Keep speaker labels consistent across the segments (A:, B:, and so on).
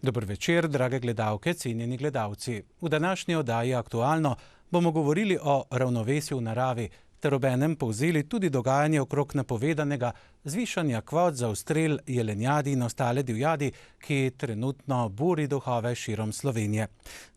A: Dober večer, drage gledalke, cenjeni gledalci. V današnji oddaji Aktualno bomo govorili o ravnovesju v naravi ter obenem povzeli tudi dogajanje okrog napovedanega zvišanja kvot za odstrel jelenjadi in ostale divjadi, ki trenutno buri duhove širom Slovenije.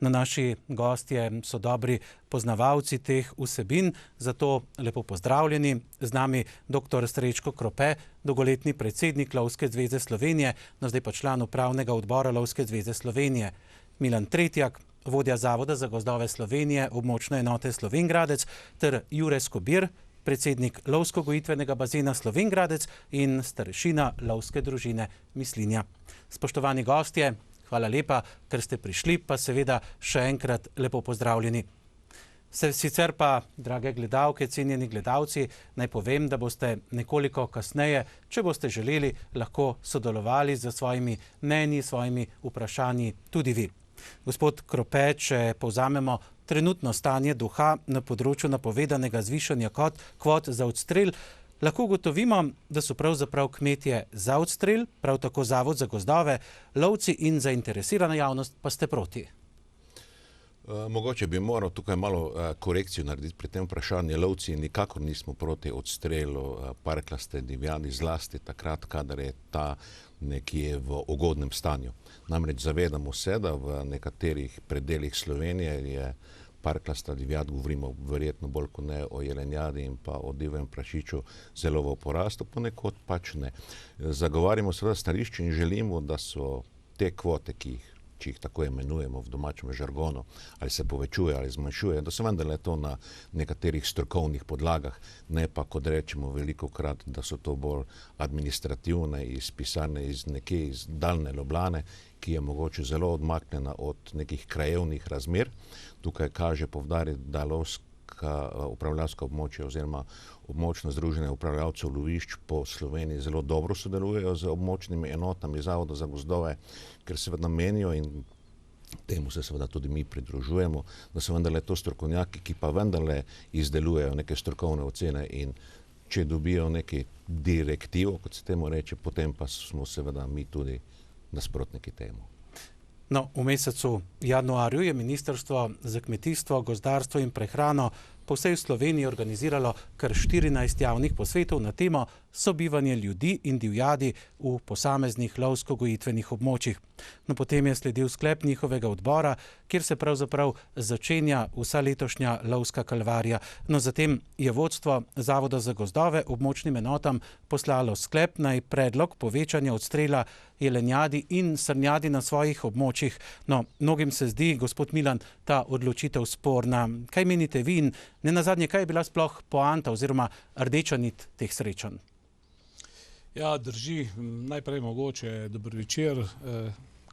A: Naši gostje so dobri poznavalci teh vsebin, zato lepo pozdravljeni. Z nami dr. Srečko Krope, dolgoletni predsednik Lovske zveze Slovenije, no zdaj pa član upravnega odbora Lovske zveze Slovenije. Milan Tretjak, vodja Zavoda za gozdove Slovenije, območne enote Slovenj Gradec, ter Jure Skobir, predsednik Lovsko-gojitvenega bazena Slovenj Gradec in starešina lovske družine Mislinja. Spoštovani gostje, hvala lepa, ker ste prišli, pa seveda še enkrat lepo pozdravljeni. Sicer pa, drage gledalke, cenjeni gledalci, naj povem, da boste nekoliko kasneje, če boste želeli, lahko sodelovali z svojimi mnenji, svojimi vprašanji tudi vi. Gospod Krope, če povzamemo trenutno stanje duha na področju napovedanega zvišanja kvot za odstrel, lahko ugotovimo, da so pravzaprav kmetje za odstrel, prav tako Zavod za gozdove, lovci in zainteresirana javnost pa ste proti.
B: Mogoče bi moral tukaj malo korekcijo narediti pri tem vprašanju. Lovci nikakor nismo proti odstrelu parklaste divjadi, zlasti takrat, kadar je ta nekje v ugodnem stanju. Namreč zavedamo se, da v nekaterih predelih Slovenije je parklasta divjad, govorimo verjetno bolj kot ne o jelenjadi in pa o divjem prašiču, zelo v porastu, ponekod pač ne. Zagovarjamo seveda stališče in želimo, da so te kvote, če jih tako imenujemo v domačem žargonu, ali se povečuje ali zmanjšuje, da se vendarle to na nekaterih strokovnih podlagah, ne pa kot rečemo velikokrat, da so to bolj administrativne iz pisarne iz nekje iz daljne Ljubljane, ki je mogoče zelo odmaknjena od nekih krajevnih razmer. Tukaj kaže poudariti, da lovska upravljavska območja oziroma območno združenje upravljavcev lovišč po Sloveniji zelo dobro sodelujejo z območnimi enotami Zavoda za gozdove, ker seveda menijo in temu se seveda tudi mi pridružujemo, da so vendarle to strokovnjaki, ki pa vendarle izdelujejo neke strokovne ocene in če dobijo neki direktivo, kot se temu reče, potem pa smo seveda mi tudi nasprotniki temu.
A: No, v mesecu januarju je Ministrstvo za kmetijstvo, gozdarstvo in prehrano po vsej Sloveniji organiziralo kar 14 javnih posvetov na temo sobivanje ljudi in divjadi v posameznih lovsko-gojitvenih območjih. No, potem je sledil sklep njihovega odbora, kjer se pravzaprav začenja vsa letošnja lovska kalvarija. No, zatem je vodstvo Zavoda za gozdove območnim enotam poslalo sklep naj predlog povečanja odstrela jelenjadi in srnjadi na svojih območjih. No, mnogim se zdi, gospod Milan, ta odločitev sporna. Kaj menite vi in nenazadnje, kaj je bila sploh poanta oziroma rdeča nit teh srečanj?
C: Ja, drži. Najprej mogoče dober večer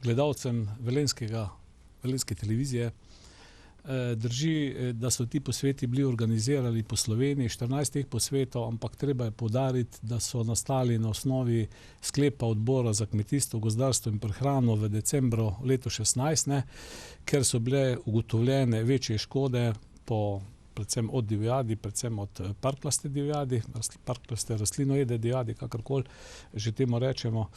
C: gledalcem velenjske televizije. Drži, da so ti posveti bili organizirani po Sloveniji, 14 teh posvetov, ampak treba je poudariti, da so nastali na osnovi sklepa odbora za kmetijstvo, gozdarstvo in prehrano v decembru leto 2016, ker so bile ugotovljene večje škode predvsem od divjadi, predvsem od parklaste divjadi, parklaste rastlinojede divjadi, kakorkoli že temu rečemo.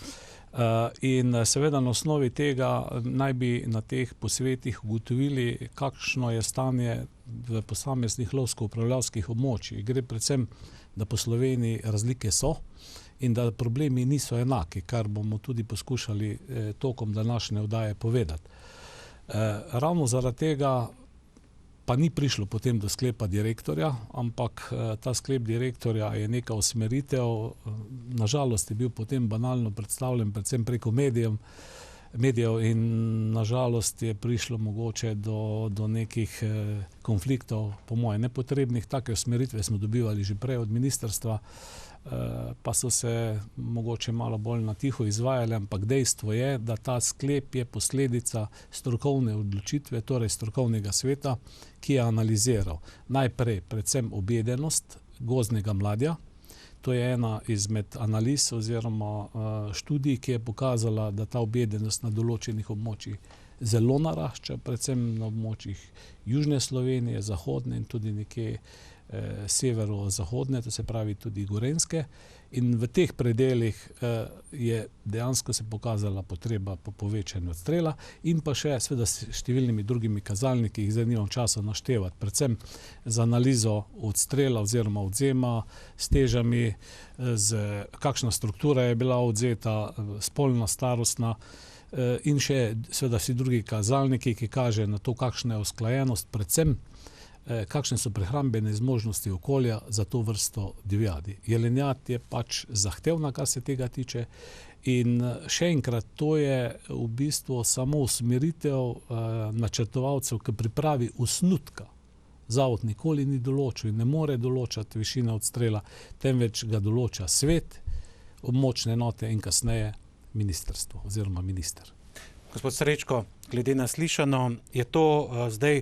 C: In seveda na osnovi tega naj bi na teh posvetih ugotovili, kakšno je stanje v posameznih lovsko-upravljavskih območjih. Gre predvsem, da po Sloveniji razlike so in da problemi niso enaki, kar bomo tudi poskušali tokom današnje oddaje povedati. Ravno zaradi tega pa ni prišlo potem do sklepa direktorja, ampak ta sklep direktorja je neka usmeritev. Nažalost je bil potem banalno predstavljen predvsem preko medijev in nažalost je prišlo mogoče do nekih konfliktov, po moje nepotrebnih. Take usmeritve smo dobivali že prej od ministrstva, pa so se mogoče malo bolj na tiho izvajali, ampak dejstvo je, da ta sklep je posledica strokovne odločitve, torej strokovnega sveta, ki je analiziral najprej predvsem objedenost gozdnega mladja. To je ena izmed analiz oziroma študij, ki je pokazala, da ta objedenost na določenih območjih zelo narašča, predvsem na območjih južne Slovenije, zahodne in tudi nekje severozahodne, to se pravi tudi gorenjske. In v teh predeljih je dejansko se pokazala potreba po povečanju odstrela in pa še seveda s številnimi drugimi kazalniki, ki jih zdaj nimam časa naštevati, predvsem z analizo odstrela oziroma odzema s težami, kakšna struktura je bila odzeta, spolna, starostna, in še seveda vsi drugi kazalniki, ki kažejo na to, kakšna je usklajenost, predvsem kakšne so prehrambene zmožnosti okolja za to vrsto divjadi. Jelenjad je pač zahtevna, kar se tega tiče, in še enkrat, to je v bistvu samo usmeritev načrtovalcev k pripravi osnutka. Zavod nikoli ni določil in ne more določati višine odstrela, temveč ga določa svet, območne enote in kasneje ministrstvo oziroma minister.
A: Gospod Srečko, glede na slišano, je to zdaj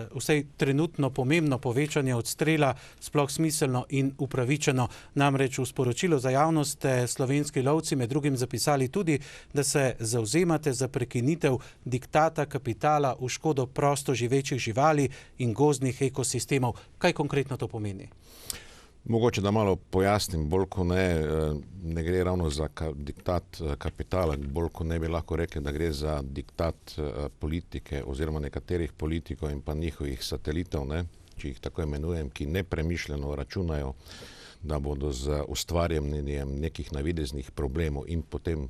A: vsaj trenutno pomembno povečanje odstrela sploh smiselno in upravičeno. Namreč v sporočilu za javnost ste slovenski lovci med drugim zapisali tudi, da se zavzemate za prekinitev diktata kapitala v škodo prosto živečih živali in gozdnih ekosistemov. Kaj konkretno to pomeni?
B: Mogoče, da malo pojasnim, bolj ko ne gre ravno za diktat kapitala, bolj ko ne bi lahko rekli, da gre za diktat politike oziroma nekaterih politikov in pa njihovih satelitov, če jih tako imenujem, ki nepremišljeno računajo, da bodo z ustvarjanjem nekih navideznih problemov in potem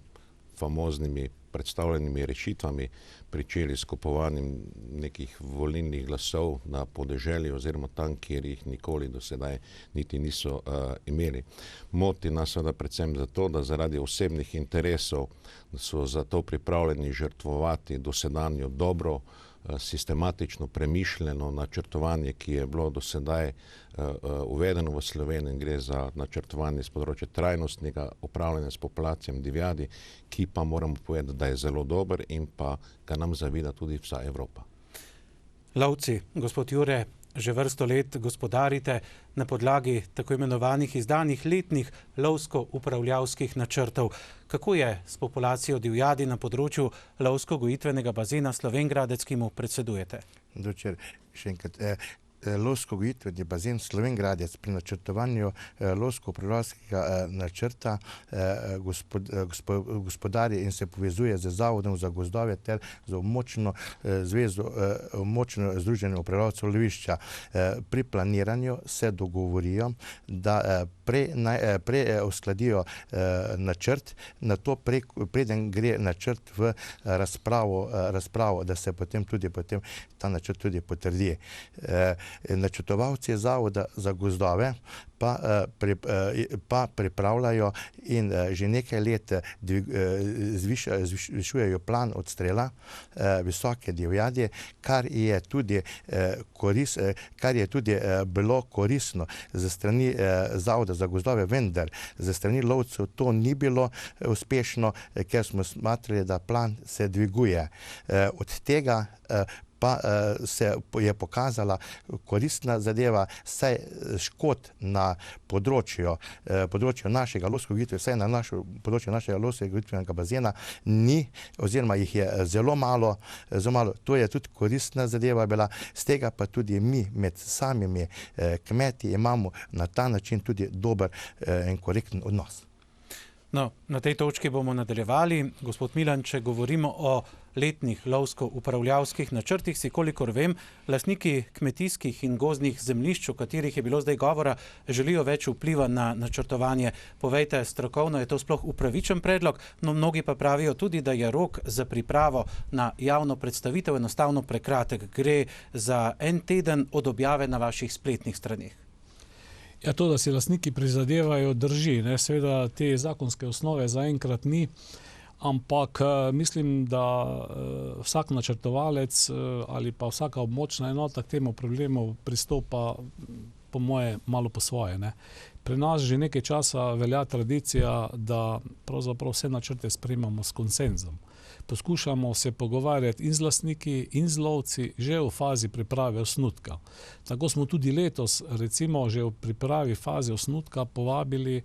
B: famoznimi predstavljenimi rešitvami pričeli s kupovanjem nekih volilnih glasov na podeželju oziroma tam, kjer jih nikoli do sedaj niti niso imeli. Moti nas seveda predvsem zato, da zaradi osebnih interesov so za to pripravljeni žrtvovati dosedanjo dobro, sistematično premišljeno načrtovanje, ki je bilo do sedaj uvedeno v Sloveniji, in gre za načrtovanje z področja trajnostnega upravljanja s populacijami divjadi, ki pa moramo povedati, da je zelo dober in pa ga nam zavida tudi vsa Evropa.
A: Lovci, gospod Jure, že vrsto let gospodarite na podlagi tako imenovanih izdanih letnih lovsko-upravljavskih načrtov. Kako je s populacijo divjadi na področju lovsko-gojitvenega bazena Slovenj Gradec, ki mu predsedujete?
D: Dočer, še enkrat, lovsko-gojitveni bazen Slovenj Gradec pri načrtovanju lovsko-upravljavskega načrta gospodari in se povezuje z Zavodom za gozdove ter z območno zvezo, območno združenje upravljavcev lovišča. Pri planiranju se dogovorijo, da prej uskladijo načrt, na to preden gre načrt v razpravo, da se potem ta načrt tudi potrdi. Načrtovalci Zavoda za gozdove pa pripravljajo in že nekaj let zvišujejo plan odstrela visoke divjadi, kar je tudi bilo koristno za strani Zavoda za gozdove, vendar za strani lovcev to ni bilo uspešno, ker smo smatrali, da plan se dviguje. Od tega pa se je pokazala koristna zadeva, saj škod na področju našega lovsko-gojitvenega, vsaj na področju našega lovsko-gojitvenega bazena ni, oziroma jih je zelo malo. To je tudi koristna zadeva bila, z tega pa tudi mi med samimi kmeti imamo na ta način tudi dober in korekten odnos.
A: No, na tej točki bomo nadaljevali. Gospod Milan, če govorimo o letnih lovsko-upravljavskih načrtih, si kolikor vem, lastniki kmetijskih in gozdnih zemljišč, o katerih je bilo zdaj govora, želijo več vpliva na načrtovanje. Povejte, strokovno je to sploh upravičen predlog, no mnogi pa pravijo tudi, da je rok za pripravo na javno predstavitev enostavno prekratek. Gre za en teden od objave na vaših spletnih straneh.
C: Ja, to, da si lastniki prizadevajo, drži. Seveda te zakonske osnove zaenkrat ni, ampak mislim, da vsak načrtovalec ali pa vsaka območna enota k temu problemu pristopa po moje malo po svoje. Pri nas že nekaj časa velja tradicija, da pravzaprav vse načrte sprejemamo s konsenzom. poskušamo se pogovarjati in z lastniki in z lovci že v fazi priprave osnutka. Tako smo tudi letos, recimo, že v pripravi faze osnutka povabili,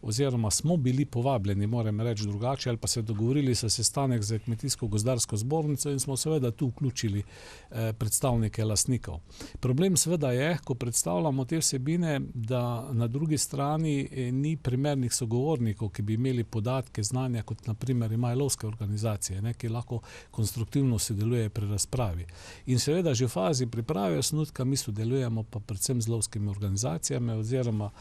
C: oziroma smo bili povabljeni, moram reči drugače, ali pa se dogovorili za sestanek z Kmetijsko-gozdarsko zbornico in smo seveda tu vključili predstavnike lastnikov. Problem seveda je, ko predstavljamo te vsebine, da na drugi strani ni primernih sogovornikov, ki bi imeli podatke, znanja, kot na primer imajo lovske organizacije, ne, ki lahko konstruktivno sodelujejo pri razpravi. In seveda že v fazi priprave osnutka mi sodelujemo pa predvsem z lovskimi organizacijami oziroma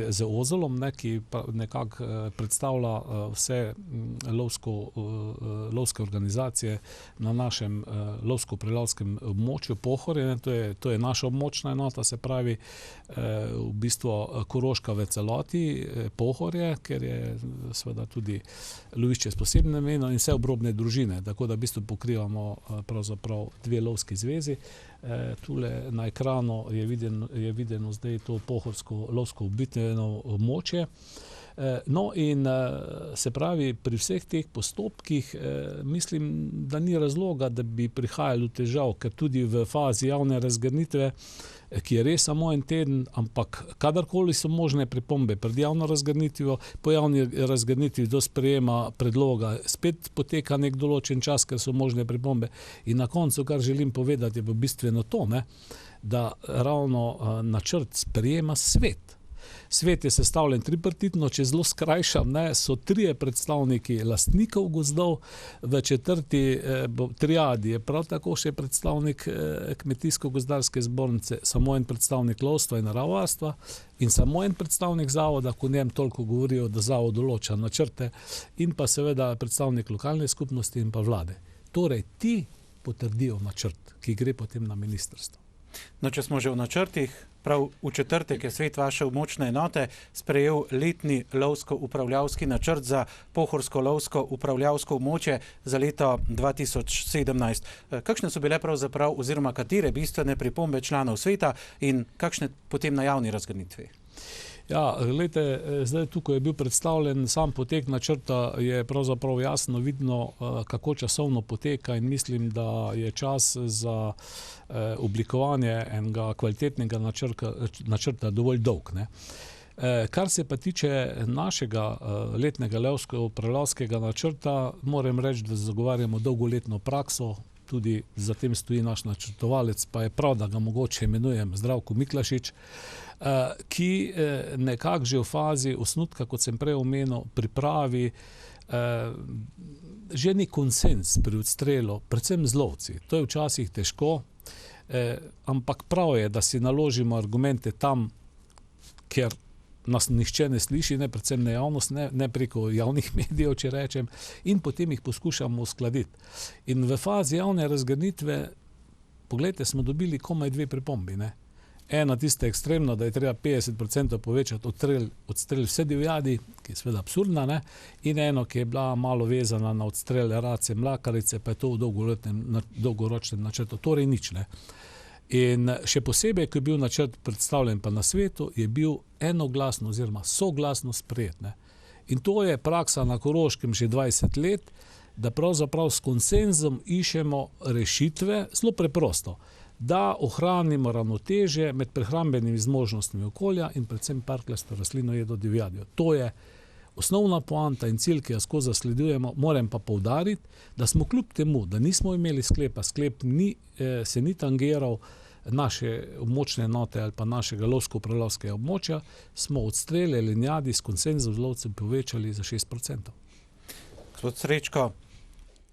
C: z Ozolom, ne, ki nekako predstavlja vse lovske organizacije na našem lovsko-prelavskem območju Pohorje, ne, to je naša območna enota, se pravi v bistvu Koroška v celoti, Pohorje, ker je seveda tudi lovišče s posebnim namenom in vse obrobne družine, tako da v bistvu pokrivamo pravzaprav dve lovski zvezi. Tule na ekranu je videno zdaj to pohorsko lovsko obitveno območje. No in se pravi, pri vseh teh postopkih mislim, da ni razloga, da bi prihajalo do težav, ker tudi v fazi javne razgrnitve, ki je res samo en teden, ampak kadarkoli so možne pripombe pred javno razgrnitvijo, po javni razgrnitvi do sprejema predloga spet poteka nek določen čas, ker so možne pripombe. In na koncu, kar želim povedati, je bistveno to, ne, da ravno načrt sprejema svet. Svet je sestavljen tripartitno, če zelo skrajšam, ne, so 3 predstavniki lastnikov gozdov, v 4. triadi je prav tako še predstavnik Kmetijsko-gozdarske zbornice, samo en predstavnik lovstva in naravovarstva in samo en predstavnik zavoda, ko njem toliko govorijo, da zavod določa načrte, in pa seveda predstavnik lokalne skupnosti in pa vlade. Torej, ti potrdijo načrt, ki gre potem na ministrstvo.
A: No, če smo že v načrtih, prav v četrtek je svet vaše območne enote sprejel letni lovsko-upravljavski načrt za pohorsko lovsko-upravljavsko območje za leto 2017. Kakšne so bile pravzaprav oziroma katere bistvene pripombe članov sveta in kakšne potem na javni razgrnitvi?
C: Ja, glejte, zdaj tukaj je bil predstavljen sam potek načrta, je pravzaprav jasno vidno, kako časovno poteka, in mislim, da je čas za oblikovanje enega kvalitetnega načrta dovolj dolg, ne. Kar se pa tiče našega letnega lovsko-upravljavskega načrta, moram reči, da zagovarjamo dolgoletno prakso, tudi za tem stoji naš načrtovalec, pa je prav, da ga mogoče imenujem Zdravko Miklašič, ki nekako že v fazi osnutka, kot sem prej omenil, pripravi že nek konsens pri odstrelu, predvsem z lovci. To je včasih težko, ampak prav je, da si naložimo argumente tam, kjer nas nihče ne sliši, ne predvsem ne javnost, ne preko javnih medijev, če rečem, in potem jih poskušamo uskladiti. In v fazi javne razgrnitve, poglejte, smo dobili komaj 2 pripombi, ne. Ena tista ekstremna, da je treba 50% povečati odstrel vse divjadi, ki je seveda absurdna, ne, in eno, ki je bila malo vezana na odstrel race mlakarice, pa je to v dolgoročnem načrtu, torej nič, ne. In še posebej, ko je bil načrt predstavljen pa na svetu, je bil enoglasno oziroma soglasno sprejet, ne. In to je praksa na Koroškem že 20 let, da pravzaprav s konsenzom iščemo rešitve, zelo preprosto, da ohranimo ravnotežje med prehrambenimi zmožnostmi okolja in predvsem parklasto rastlinojedo divjadjo. To je osnovna poanta in cilj, ki jo skozi zasledujemo. Moram pa poudariti, da smo kljub temu, da nismo imeli sklepa, sklep se ni tangiral naše območne enote ali pa našega lovsko-upravljavskega območja, smo odstrele lenjadi s konsenzom z lovcem povečali za 6%.
A: Gospod Srečko,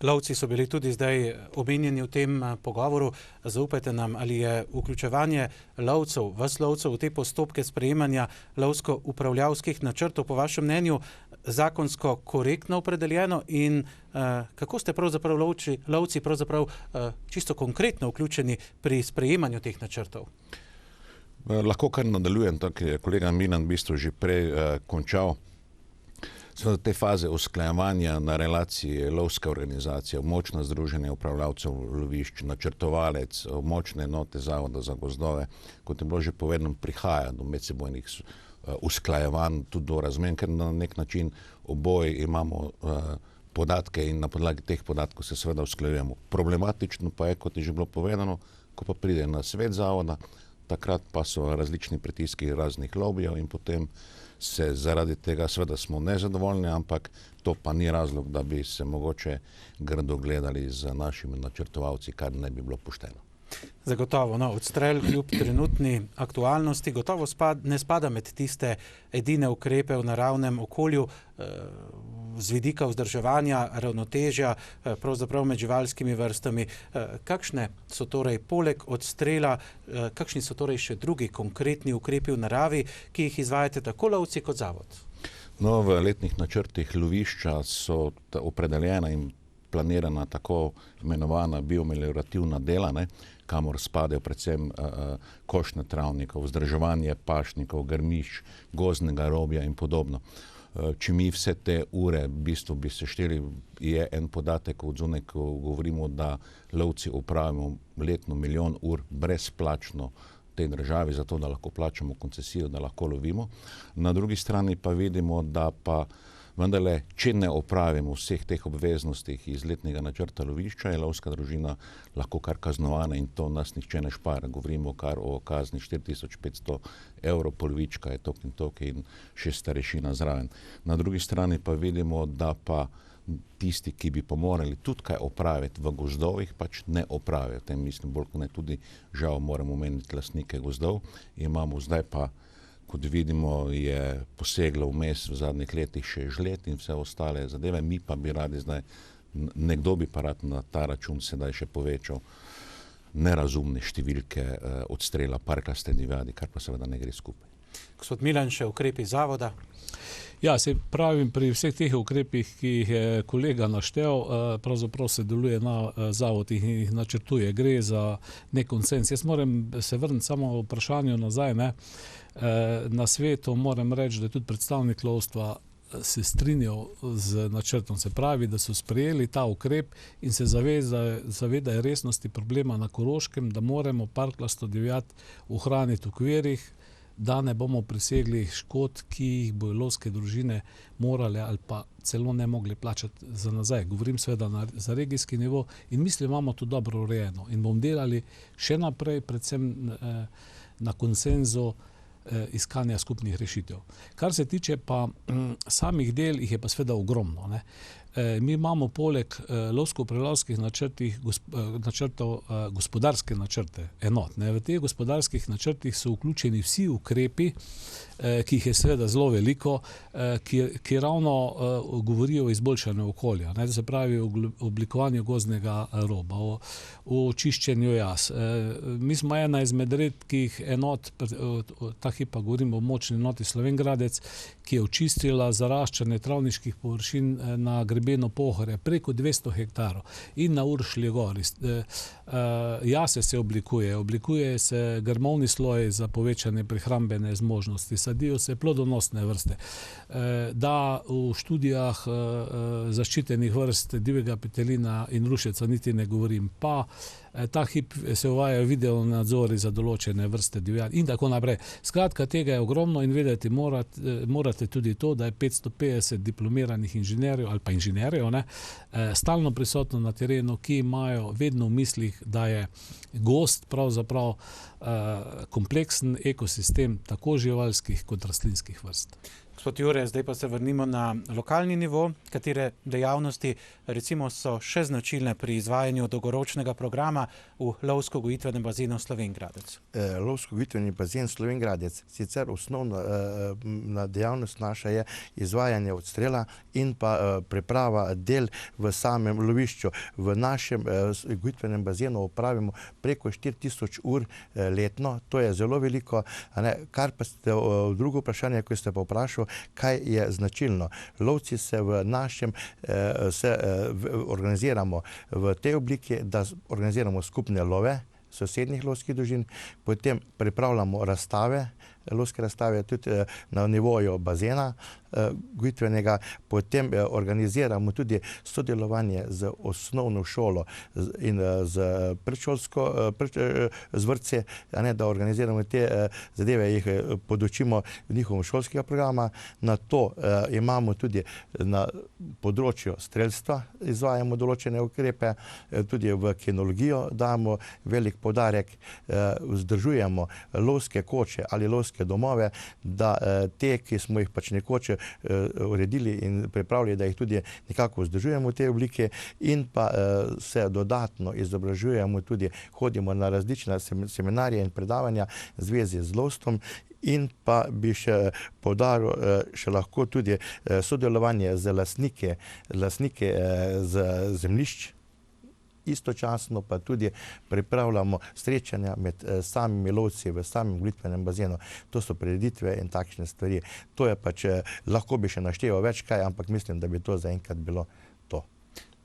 A: lovci so bili tudi zdaj omenjeni v tem pogovoru. Zaupajte nam, ali je vključevanje lovcev, vas lovcev v te postopke sprejemanja lovsko-upravljavskih načrtov po vašem mnenju zakonsko korektno opredeljeno in kako ste pravzaprav lovci pravzaprav čisto konkretno vključeni pri sprejemanju teh načrtov?
B: Lahko kar nadaljujem, tako je kolega Milan v bistvu že prej končal. Seveda te faze usklajevanja na relaciji lovske organizacije, območna združenja upravljavcev lovišč, načrtovalec, območne enote Zavoda za gozdove, kot je bilo že povedano, prihaja do medsebojnih usklajevanj, tudi do razmen, ker na nek način oboji imamo podatke in na podlagi teh podatkov se seveda usklajujemo. Problematično pa je, kot je že bilo povedano, ko pa pride na svet zavoda, takrat pa so različni pritiski raznih lobijev in potem se zaradi tega seveda smo nezadovoljni, ampak to pa ni razlog, da bi se mogoče grdo gledali z našimi načrtovalci, kar ne bi bilo pošteno.
A: Zagotovo, no, odstrel kljub trenutni aktualnosti gotovo ne spada med tiste edine ukrepe v naravnem okolju z vidika vzdrževanja, ravnotežja, pravzaprav med živalskimi vrstami. Kakšne so torej poleg odstrela, kakšni so torej še drugi konkretni ukrepi v naravi, ki jih izvajate tako lovci kot zavod?
B: No, v letnih načrtih lovišča so opredeljena in planirana tako imenovana biomeliorativna dela, kamor spadajo predvsem košnja travnikov, vzdrževanje pašnikov, grmišč, gozdnega robja in podobno. Če mi vse te ure v bistvu bi sešteli, je en podatek od zunaj, ko govorimo, da lovci opravimo letno 1 milijon ur brezplačno tej državi, zato da lahko plačamo koncesijo, da lahko lovimo. Na drugi strani pa vidimo, da pa vendarle, če ne opravimo vseh teh obveznostih iz letnega načrta lovišča, je lovska družina lahko kar kaznovana in to nas nihče ne špara. Govorimo kar o kazni 4500 evrov polovička je tok in še starešina zraven. Na drugi strani pa vidimo, da pa tisti, ki bi pa morali tudi kaj opraviti v gozdovih, pač ne opravijo. Tem mislim, bolj kot ne tudi žal moramo omeniti lastnike gozdov. Imamo zdaj pa, kot vidimo, je poseglo vmes v zadnjih letih še žled in vse ostale zadeve. Mi pa bi radi zdaj, nekdo bi pa rad na ta račun sedaj še povečal nerazumne številke odstrela parklaste divjadi, kar pa seveda ne gre skupaj.
A: Gospod Milan, še ukrepi zavoda?
C: Ja, se pravim, pri vseh teh ukrepih, ki jih je kolega naštel, pravzaprav se deluje na zavod in jih načrtuje. Gre za nek konsens. Jaz moram se vrniti samo v vprašanju nazaj. Na svetu moram reči, da je tudi predstavnik lovstva se strinjal z načrtom. Se pravi, da so sprejeli ta ukrep in se zavedajo resnosti problema na Koroškem, da moramo parklasto divjad ohraniti v okvirih, da ne bomo presegli škod, ki jih bojo lovske družine morale ali pa celo ne mogli plačati za nazaj. Govorim seveda za regijski nivo in mislim, imamo to dobro urejeno in bomo delali še naprej, predvsem na konsenzu iskanja skupnih rešitev. Kar se tiče pa samih del, jih je pa seveda ogromno. Mi imamo poleg lovsko-prelovskih načrtov gospodarske načrte enot. V teh gospodarskih načrtih so vključeni vsi ukrepi, ki jih je seveda zelo veliko, ki ravno govorijo o izboljšanju okolja. Se pravi o oblikovanju gozdnega roba, o čiščenju jaz. Mi smo ena izmed redkih enot, ta hipa govorimo o močni enoti Slovenj Gradec, ki je očistila zaraščanje travniških površin na grebenu Pohorja, preko 200 hektarov in na Uršlji gori. Jase se oblikuje se grmovni sloj za povečanje prehrambene zmožnosti, sadijo se plodonosne vrste. Da v študijah zaščitenih vrst divjega petelina in rušeca niti ne govorim, pa ta hip se uvajajo video nadzori za določene vrste divjadi in tako naprej. Skratka, tega je ogromno in vedeti morate tudi to, da je 550 diplomiranih inženirjev ali pa inženirjev stalno prisotno na terenu, ki imajo vedno v mislih, da je gozd pravzaprav kompleksen ekosistem tako živalskih kot rastlinskih vrst.
A: Gospod Jure, zdaj pa se vrnimo na lokalni nivo, katere dejavnosti recimo so še značilne pri izvajanju dolgoročnega programa v lovsko-gojitvenem bazenu Slovenj Gradec.
D: Lovsko-gojitveni bazen Slovenj Gradec, sicer osnovna dejavnost naša je izvajanje odstrela in pa priprava del v samem lovišču. V našem gojitvenem bazenu opravimo preko 4000 ur letno, to je zelo veliko, kar pa ste drugo vprašanje, ko ste pa vprašali, kaj je značilno. Lovci se v našem organiziramo v tej obliki, da organiziramo skupne love sosednjih lovskih družin, potem pripravljamo razstave lovske razstave tudi na nivoju bazena gojitvenega. Potem organiziramo tudi sodelovanje z osnovno šolo in z predšolsko, z vrtci, da organiziramo te zadeve, jih podučimo njihovega šolskega programa. Na to imamo tudi na področju strelstva, izvajamo določene ukrepe, tudi v kinologijo damo velik poudarek, vzdržujemo lovske koče ali lovske domove, da te, ki smo jih pač nekoč uredili in pripravili, da jih tudi nekako vzdržujemo v tej obliki, in pa se dodatno izobražujemo tudi, hodimo na različne seminarje in predavanja v zvezi z lovstvom. In pa bi še poudaril še lahko tudi sodelovanje z lastniki z zemljišč. Istočasno pa tudi pripravljamo srečanja med samimi lovci v samem gojitvenem bazenu. To so prireditve in takšne stvari. To je pač, lahko bi še našteval več kaj, ampak mislim, da bi to zaenkrat bilo to.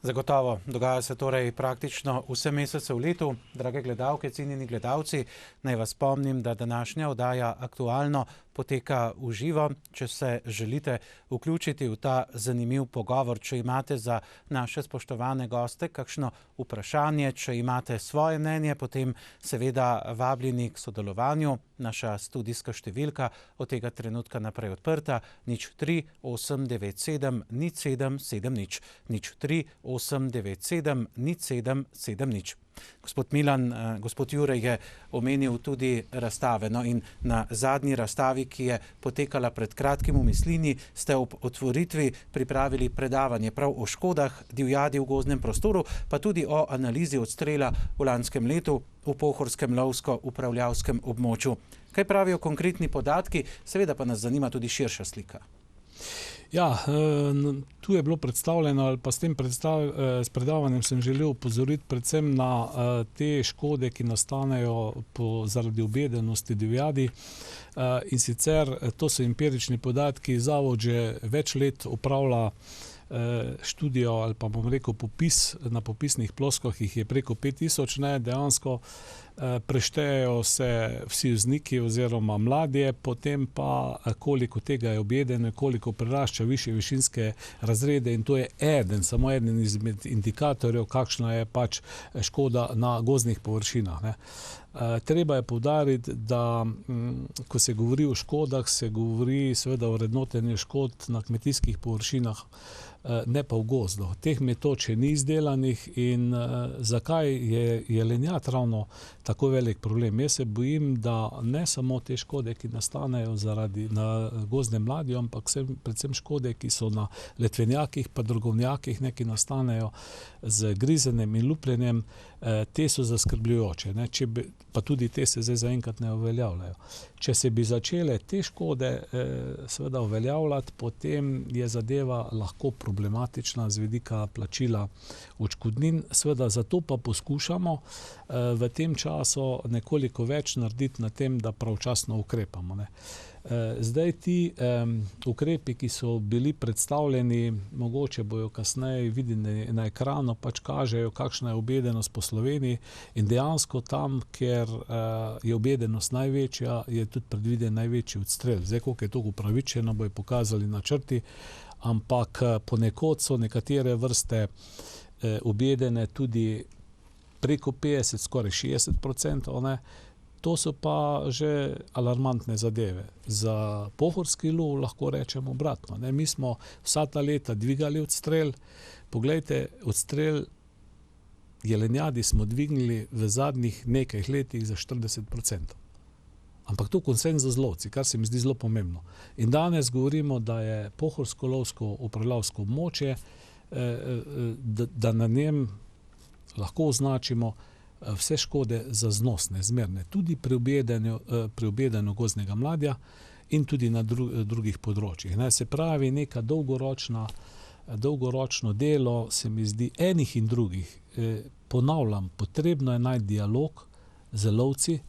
A: Zagotovo, dogaja se torej praktično vse mesece v letu. Drage gledalke, cenjeni gledalci, naj vas spomnim, da današnja oddaja Aktualno poteka v živo. Če se želite vključiti v ta zanimiv pogovor, če imate za naše spoštovane goste kakšno vprašanje, če imate svoje mnenje, potem seveda vabljeni k sodelovanju. Naša studijska številka od tega trenutka naprej odprta 03 897 0770 03 897 0770. Gospod Milan, gospod Jure je omenil tudi razstave. No, in na zadnji razstavi, ki je potekala pred kratkim v Mislinji, ste ob otvoritvi pripravili predavanje prav o škodah divjadi v gozdnem prostoru, pa tudi o analizi odstrela v lanskem letu v pohorskem lovsko-upravljavskem območju. Kaj pravijo konkretni podatki? Seveda pa nas zanima tudi širša slika.
C: Ja, tu je bilo predstavljeno, ali pa s tem predavanjem sem želel upozoriti predvsem na te škode, ki nastanejo zaradi ubedenosti divjadi. In sicer to so empirični podatki. Zavod že več let upravlja študijo ali pa bom rekel popis, na popisnih ploskah jih je preko 5000, dejansko preštejejo se vsi vzniki oziroma mladje, potem pa koliko tega je objedeno, koliko prerašča višje višinske razrede, in to je samo eden izmed indikatorjev, kakšna je pač škoda na gozdnih površinah, ne. Treba je poudariti, da ko se govori o škodah, se govori seveda o vrednotenju škod na kmetijskih površinah, ne pa v gozdu. Teh metod še ni izdelanih in zakaj je jelenjad ravno tako velik problem? Jaz se bojim, da ne samo te škode, ki nastanejo na gozdnem mladju, ampak predvsem škode, ki so na letvenjakih pa drgovnjakih, ki nastanejo z grizenjem in lupljenjem, te so zaskrbljujoče, ne? Pa tudi te se zdaj zaenkrat ne uveljavljajo. Če se bi začele te škode seveda uveljavljati, potem je zadeva lahko problematična z vidika plačila odškodnin. Seveda zato pa poskušamo v tem času nekoliko več narediti na tem, da pravočasno ukrepamo, ne. Zdaj ti ukrepi, ki so bili predstavljeni, mogoče bojo kasneje videni na ekranu, pač kažejo, kakšna je obedenost po Sloveniji, in dejansko tam, kjer je obedenost največja, je tudi predviden največji odstrel. Zdaj, koliko je to upravičeno, bojo pokazali načrti, ampak ponekod so nekatere vrste obedene tudi preko 50, skoraj 60%, ne. To so pa že alarmantne zadeve. Za pohorski lov lahko rečemo obratno, ne. Mi smo vsa ta leta dvigali odstrel. Poglejte, odstrel jelenjadi smo dvignili v zadnjih nekaj letih za 40%. Ampak to konsenzus z lovci, kar se mi zdi zelo pomembno. In danes govorimo, da je pohorsko lovsko upravljavsko območje, da na njem lahko označimo vse škode zaznosne, zmerne, tudi pri objedanju gozdnega mladja in tudi na drugih področjih, ne. Se pravi, neka dolgoročno delo, se mi zdi, enih in drugih. Ponavljam, potrebno je najti dialog z lovci,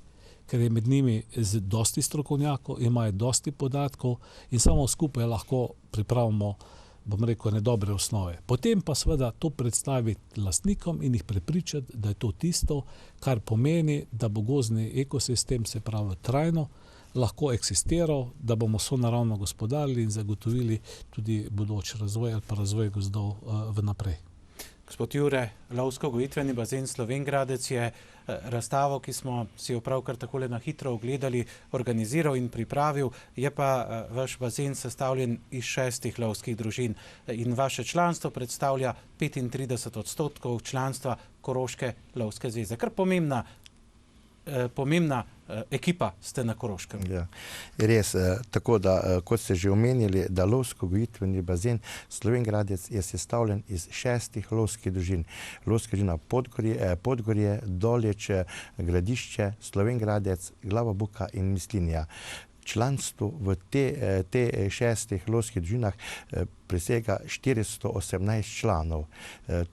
C: ker je med njimi dosti strokovnjakov, imajo dosti podatkov in samo skupaj lahko pripravimo, bom rekel, dobre osnove. Potem pa seveda to predstaviti lastnikom in jih prepričati, da je to tisto, kar pomeni, da bo gozdni ekosistem, se pravi, trajno lahko eksistiral, da bomo sonaravno gospodarili in zagotovili tudi bodoč razvoj ali pa razvoj gozdov vnaprej.
A: Gospod Jure, lovsko-gojitveni bazen Slovenj Gradec je razstavo, ki smo si jo pravkar takole na hitro ogledali, organiziral in pripravil. Je pa vaš bazen sestavljen iz 6 lovskih družin in vaše članstvo predstavlja 35% članstva Koroške lovske zveze. Kar pomembna ekipa ste na Koroškem.
D: Ja, res, tako da, kot ste že omenili, da lovsko-gojitveni bazen Slovenj Gradec je sestavljen iz 6 lovskih družin. Lovska družina Podgorje, Dolječ, Gradišče, Slovenj Gradec, Glava Buka in Mislinja. Članstvo v te 6 lovskih družinah presega 418 članov.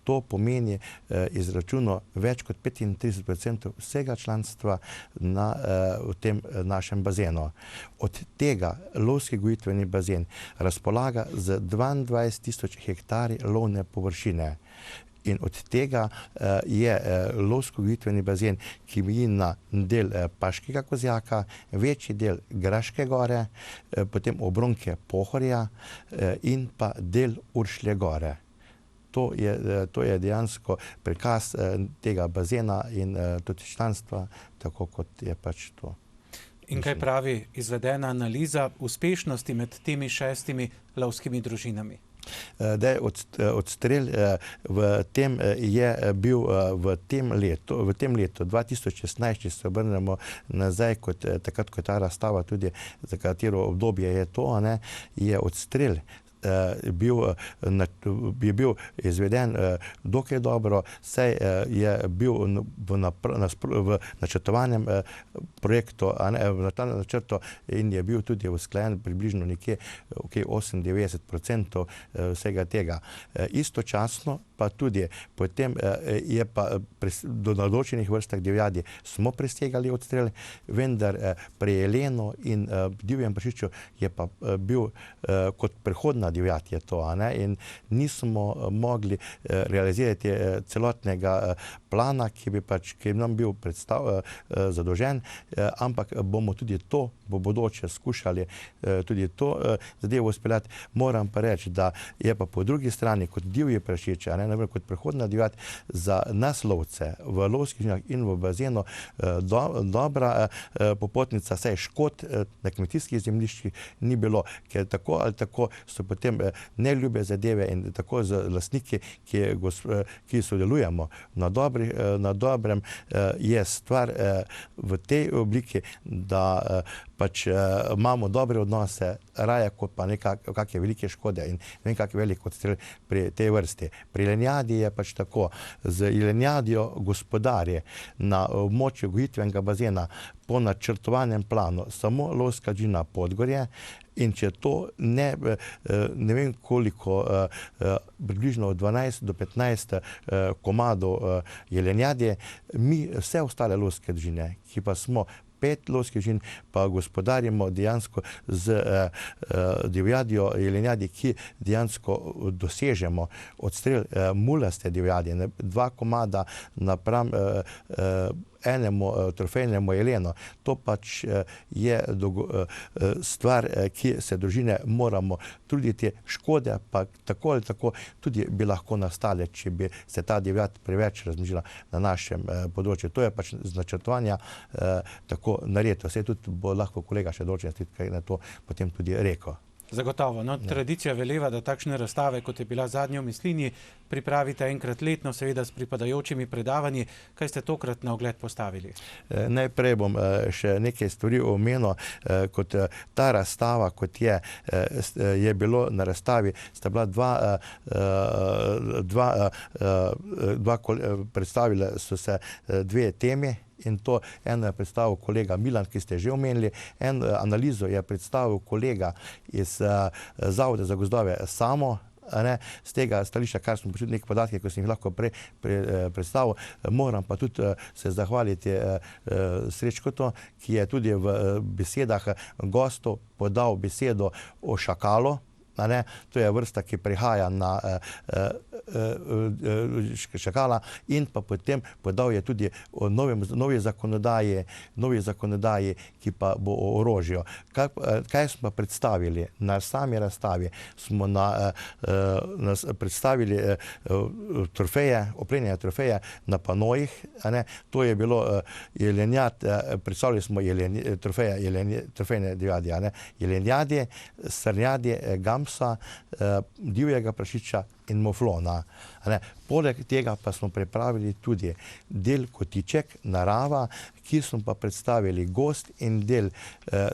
D: To pomeni izračuno več kot 35% vsega članstva v tem našem bazenu. Od tega lovski gojitveni bazen razpolaga z 22.000 hektari lovne površine. In od tega je lovsko-gojitveni bazen, ki meji na del Paškega Kozjaka, večji del Graške gore, potem obronke Pohorja in pa del Uršlje gore. To je dejansko prikaz tega bazena in tudi članstva, tako kot je pač to.
A: In kaj pravi izvedena analiza uspešnosti med temi 6 lovskimi družinami?
D: Odstrel v tem je bil v tem letu 2016, če se obrnemo nazaj, takrat, ko je ta razstava tudi, za katero obdobje je to, je odstrel je bil izveden dokaj dobro, saj je bil v načrtovanjem projektu, na ta načrtu in je bil tudi usklajen približno nekje 98% vsega tega. Istočasno pa tudi potem je pa do določenih vrstah divjadi smo presegali odstrel, vendar pri jelenu in divjem prašiču je pa bil kot prehodna divjad je to, in nismo mogli realizirati celotnega plana, ki bi nam bil zadolžen, ampak bomo tudi to v bodoče skušali tudi to zadevo uspeljati. Moram pa reči, da je pa po drugi strani kot divji prašič, kot prehodna divjad za nas lovce v lovskih družinah in v bazenu dobra popotnica, saj škod na kmetijskih zemljiščih ni bilo, ker tako ali tako so potem neljube zadeve in tako z lastniki, ki sodelujemo na dobrem, je stvar v tej obliki, da pač imamo dobre odnose, raje kot pa kakšne velike škode in ne vem kak velik odstrel pri tej vrsti. Pri jelenjadi je pač tako, z jelenjadijo gospodarje na območju gojitvenega bazena po načrtovanem planu samo lovska družina Podgorje, in če to ne vem koliko, približno 12 do 15 komadov jelenjadje, mi vse ostale lovske družine, ki pa smo 5 lovskih družin, pa gospodarimo dejansko z divjadjo jelenjadi, ki dejansko dosežemo odstrel mulaste divjadi, 2 komada napram enemu trofejnemu jelenu. To pač je stvar, ki se družine moramo truditi, škode pa tako ali tako tudi bi lahko nastale, če bi se ta divjad preveč razmnožila na našem področju. To je pač z načrtovanja tako naredito. Saj tudi bo lahko kolega še določen kaj na to potem tudi rekel.
A: Zagotovo. Tradicija veleva, da takšne razstave, kot je bila zadnja v Mislinji, pripravite enkrat letno, seveda s pripadajočimi predavanji. Kaj ste tokrat na ogled postavili?
D: Najprej bom še nekaj stvari omenil, kot ta razstava, kot je bilo na razstavi, sta bila predstavile so se 2 temi. In to eno je predstavil kolega Milan, ki ste že omenili, eno analizo je predstavil kolega iz Zavoda za gozdove Samo, z tega stališča, kar smo počuli neke podatke, ko sem jih lahko predstavil. Moram pa tudi se zahvaliti Srečkotu, ki je tudi v besedah gostov podal besedo o šakalu. To je vrsta, ki prihaja na šakala in pa potem podal je tudi o novi zakonodaji, ki pa bo o orožju. Kaj smo predstavili? Na sami razstavi smo predstavili trofeje, oplenjene trofeje na panojih. To je bilo jelenjad, predstavili smo trofejne divjadi, jelenjadi, srnjadi, gamsa, divjega prašiča in muflona. Poleg tega pa smo pripravili tudi del kotiček, narava, ki smo pa predstavili gozd in del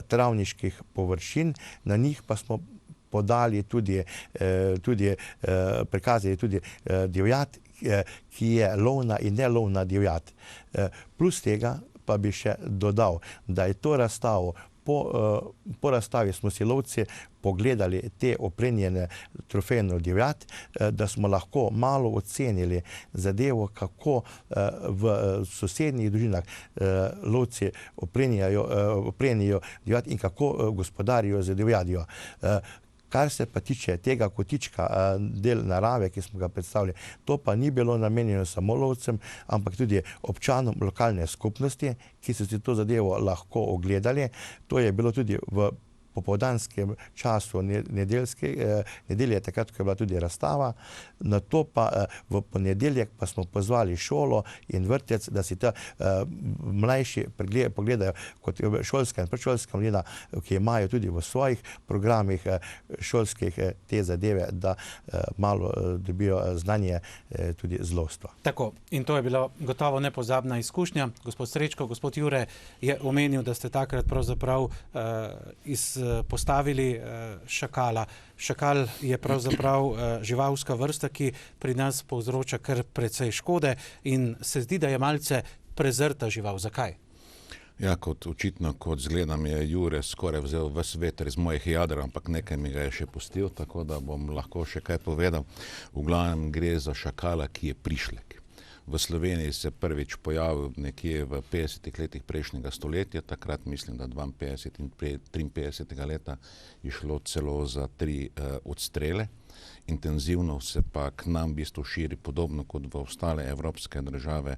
D: travniških površin, na njih pa smo podali prikazali tudi divjad, ki je lovna in nelovna divjad. Plus tega pa bi še dodal, da je to razstavo, po razstavi smo si lovci pogledali te oplenjene trofejno divjad, da smo lahko malo ocenili zadevo, kako v sosednjih družinah lovci oplenijo divjad in kako gospodarijo z divjadjo. Kar se pa tiče tega kotička, del narave, ki smo ga predstavili, to pa ni bilo namenjeno samo lovcem, ampak tudi občanom lokalne skupnosti, ki so si to zadevo lahko ogledali. To je bilo tudi v popoldanskem času nedelje, takrat, ko je bila tudi razstava. Nato pa v ponedeljek pa smo pozvali šolo in vrtec, da si ta mlajši pogledajo kot šolska in predšolska mladina, ki imajo tudi v svojih programih šolskih te zadeve, da malo dobijo znanje tudi z lovstva.
A: Tako, in to je bila gotovo nepozabna izkušnja. Gospod Srečko, gospod Jure je omenil, da ste takrat pravzaprav postavili šakala. Šakal je pravzaprav živalska vrsta, ki pri nas povzroča kar precej škode in se zdi, da je malce prezrta žival. Zakaj?
B: Ja, očitno, kot zgledam, je Jure skoraj vzel ves veter iz mojih jader, ampak nekaj mi ga je še pustil, tako da bom lahko še kaj povedal. V glavnem gre za šakala, ki je prišlek. V Sloveniji se prvič pojavil nekje v 50 letih prejšnjega stoletja, takrat mislim, da 52 in 53 leta je šlo celo za 3 odstrele. Intenzivno se pa k nam v bistvu širi podobno kot v ostale evropske države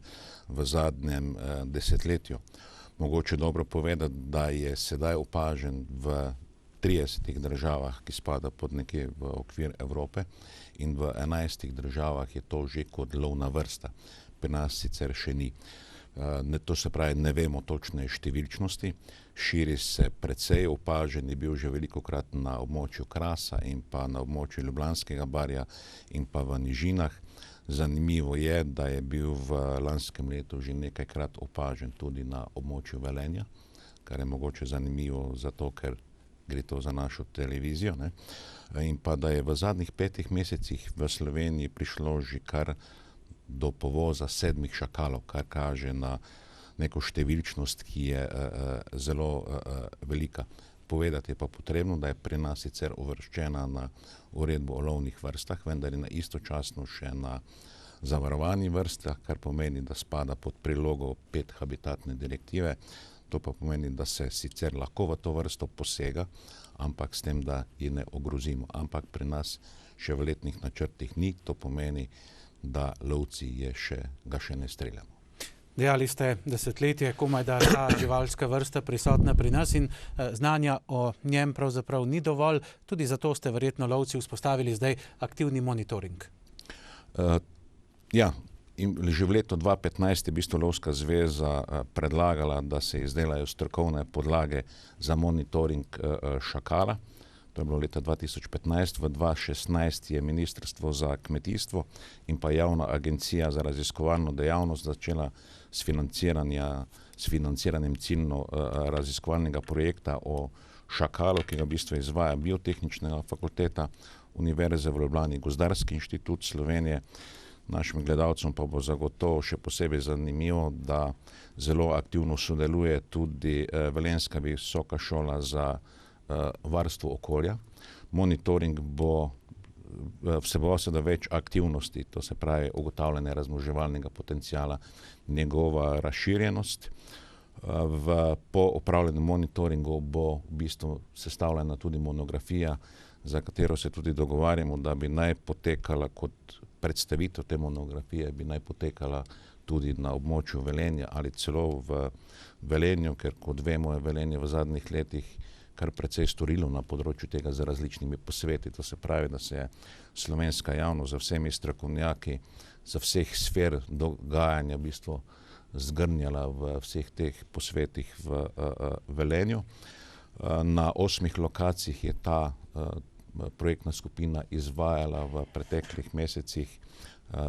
B: v zadnjem desetletju. Mogoče dobro povedati, da je sedaj opažen v 30 državah, ki spada pod nekje v okvir Evrope, in v 11 državah je to že kot lovna vrsta. Pri nas sicer še ni. To se pravi, ne vemo točne številčnosti. Širi se precej, opažen je bil že velikokrat na območju Krasa in pa na območju Ljubljanskega barja in pa v nižinah. Zanimivo je, da je bil v lanskem letu že nekajkrat opažen tudi na območju Velenja, kar je mogoče zanimivo zato, ker gre to za našo televizijo, ne? In pa da je v zadnjih 5 mesecih v Sloveniji prišlo že kar do povoza 7 šakalov, kar kaže na neko številčnost, ki je zelo velika. Povedati je pa potrebno, da je pri nas sicer uvrščena na uredbo o lovnih vrstah, vendar je na istočasno še na zavarovanih vrstah, kar pomeni, da spada pod prilogo 5 habitatne direktive. To pa pomeni, da se sicer lahko v to vrsto posega, ampak s tem, da ji ne ogrozimo. Ampak pri nas še v letnih načrtih ni, to pomeni, da lovci ga še ne streljamo.
A: Dejali ste desetletje, komaj da ta živalska vrsta prisotna pri nas in znanja o njem pravzaprav ni dovolj. Tudi zato ste verjetno lovci vzpostavili zdaj aktivni monitoring.
B: Ja, in že v letu 2015 je v bistvu Lovska zveza predlagala, da se izdelajo strokovne podlage za monitoring šakala. To je bilo leta 2015. V 2016 je Ministrstvo za kmetijstvo in pa Javna agencija za raziskovalno dejavnost začela s financiranjem ciljno raziskovalnega projekta o šakalu, ki ga v bistvu izvaja Biotehnična fakulteta Univerze v Ljubljani, Gozdarski inštitut Slovenije. Našim gledalcem pa bo zagotovo še posebej zanimivo, da zelo aktivno sodeluje tudi Velenjska visoka šola za varstvo okolja. Monitoring bo vseboval seveda več aktivnosti, to se pravi ugotavljanje razmnoževalnega potenciala, njegova razširjenost. Po opravljenem monitoringu bo v bistvu sestavljena tudi monografija, za katero se tudi dogovarjamo, da bi naj potekala kot predstavitev te monografije bi naj potekala tudi na območju Velenja ali celo v Velenju, ker kot vemo je Velenje v zadnjih letih kar precej storilo na področju tega z različnimi posveti. To se pravi, da se je slovenska javnost za vsemi strokovnjaki, za vseh sfer dogajanja v bistvu zgrnjala v vseh teh posvetih v Velenju. Na 8 lokacijah je ta projektna skupina izvajala v preteklih mesecih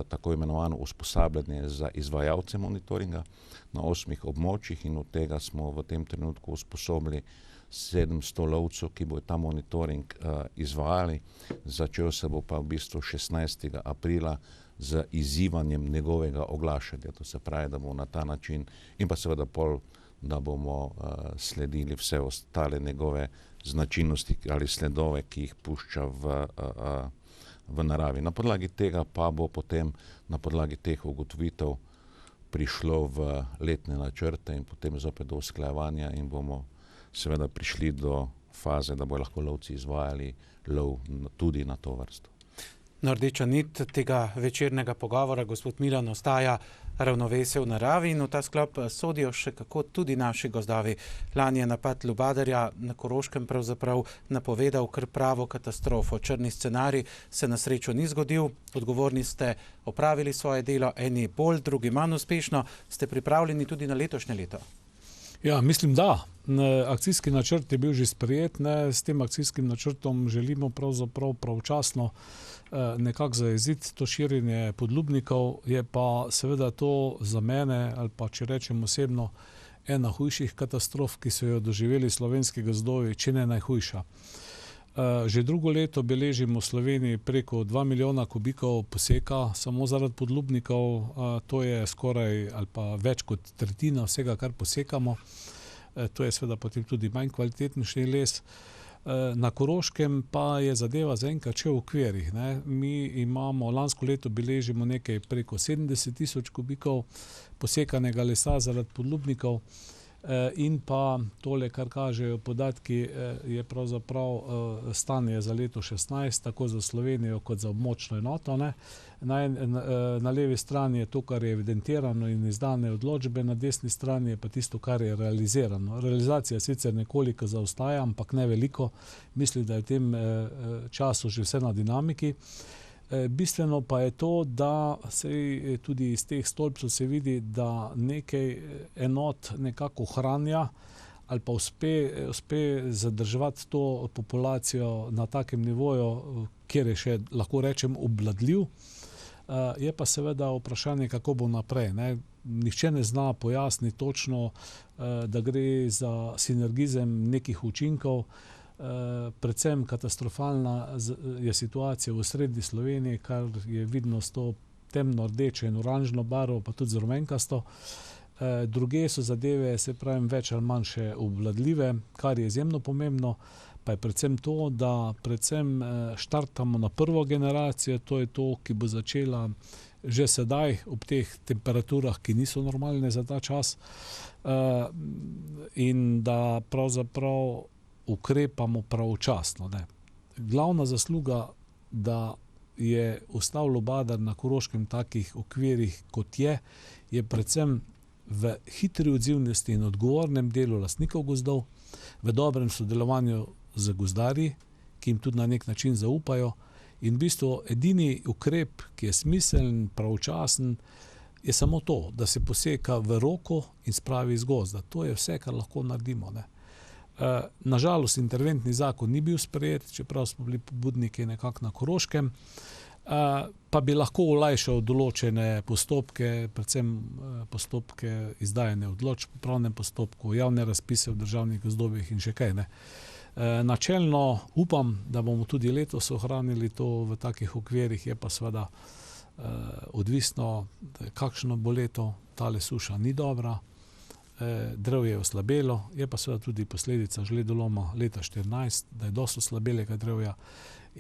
B: tako imenovano usposabljanje za izvajalce monitoringa na 8 območjih in od tega smo v tem trenutku usposobili 700 lovcev, ki bodo ta monitoring izvajali. Začel se bo pa v bistvu 16. aprila z izzivanjem njegovega oglašanja. To se pravi, da bomo na ta način in pa seveda pol, da bomo sledili vse ostale njegove značilnosti ali sledove, ki jih pušča v naravi. Na podlagi tega pa bo potem na podlagi teh ugotovitev prišlo v letne načrte in potem zopet do usklajevanja in bomo seveda prišli do faze, da bodo lahko lovci izvajali lov tudi na to vrsto.
A: Rdeča nit tega večernega pogovora, gospod Milan, ostaja ravnovesje v naravi in v ta sklop sodijo še kako tudi naši gozdovi. Lani je napad lubadarja na Koroškem pravzaprav napovedal kar pravo katastrofo. Črni scenarij se na srečo ni zgodil, odgovorni ste opravili svoje delo, eni bolj, drugi manj uspešno. Ste pripravljeni tudi na letošnje leto?
C: Ja, mislim, da. Akcijski načrt je bil že sprejet. S tem akcijskim načrtom želimo pravzaprav pravočasno nekako zajeziti to širjenje podlubnikov. Je pa seveda to za mene, ali pa če rečem osebno, ena hujših katastrof, ki so jo doživeli slovenski gozdovi, če ne najhujša. Že drugo leto beležimo v Sloveniji preko 2 milijona kubikov poseka, samo zaradi podlubnikov. To je skoraj ali pa več kot tretjina vsega, kar posekamo. To je seveda potem tudi manj kvalitetnejši les. Na Koroškem pa je zadeva zaenkrat še v okvirih. Mi imamo, lansko leto beležimo nekaj preko 70 000 kubikov posekanega lesa zaradi podlubnikov. In pa tole, kar kažejo podatki, je pravzaprav stanje za leto 16, tako za Slovenijo kot za območno enoto. Na levi strani je to, kar je evidentirano in izdane odločbe, na desni strani je pa tisto, kar je realizirano. Realizacija sicer nekoliko zaostaja, ampak ne veliko. Mislim, da je v tem času že vse na dinamiki. Bistveno pa je to, da se tudi iz teh stolpcev se vidi, da nekaj enot nekako ohranja ali pa uspe zadrževati to populacijo na takem nivoju, kjer je še, lahko rečem, obvladljiv. Je pa seveda vprašanje, kako bo naprej. Nihče ne zna pojasniti točno, da gre za sinergizem nekih učinkov. Predvsem katastrofalna je situacija v srednji Sloveniji, kar je vidno s to temno rdečo in oranžno barvo, pa tudi z rumenkasto. Druge so zadeve, se pravim, več ali manj še obvladljive, kar je izjemno pomembno, pa je predvsem to, da predvsem štartamo na prvo generacijo, to je to, ki bo začela že sedaj ob teh temperaturah, ki niso normalne za ta čas, in da pravzaprav ukrepamo pravočasno. Glavna zasluga, da je ostal lubadar na Koroškem takih okvirih, kot je predvsem v hitri odzivnosti in odgovornem delu lastnikov gozdov, v dobrem sodelovanju z gozdarji, ki jim tudi na nek način zaupajo. In v bistvu edini ukrep, ki je smiseln, pravočasen, je samo to, da se poseka v roko in spravi iz gozda. To je vse, kar lahko naredimo. Nažalost, interventni zakon ni bil sprejet, čeprav smo bili pobudniki nekako na Koroškem, pa bi lahko olajšal določene postopke, predvsem postopke izdajanja odločb v pravnem postopku, javne razpise v državnih gozdovih in še kaj. Načelno upam, da bomo tudi letos ohranili to v takih okvirih, je pa seveda odvisno, kakšno bo leto. Tale suša ni dobra, drevje je oslabelo, je pa seveda tudi posledica žledoloma leta 2014, da je dosti oslabelega drevja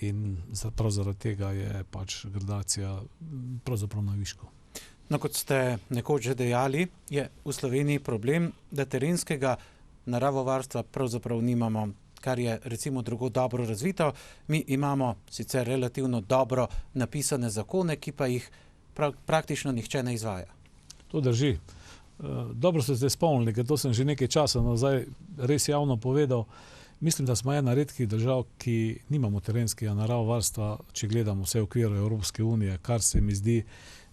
C: in prav zaradi tega je pač gradacija pravzaprav na višku.
A: No, kot ste nekoč že dejali, je v Sloveniji problem, da terenskega naravovarstva pravzaprav nimamo. kar je recimo drugo dobro razvito. Mi imamo sicer relativno dobro napisane zakone, ki pa jih praktično nihče ne izvaja.
C: To drži. Dobro ste se spomnili, ker to sem že nekaj časa nazaj res javno povedal. Mislim, da smo ena redkih držav, ki nimamo terenskega naravovarstva, če gledamo vse v okviru Evropske unije, kar se mi zdi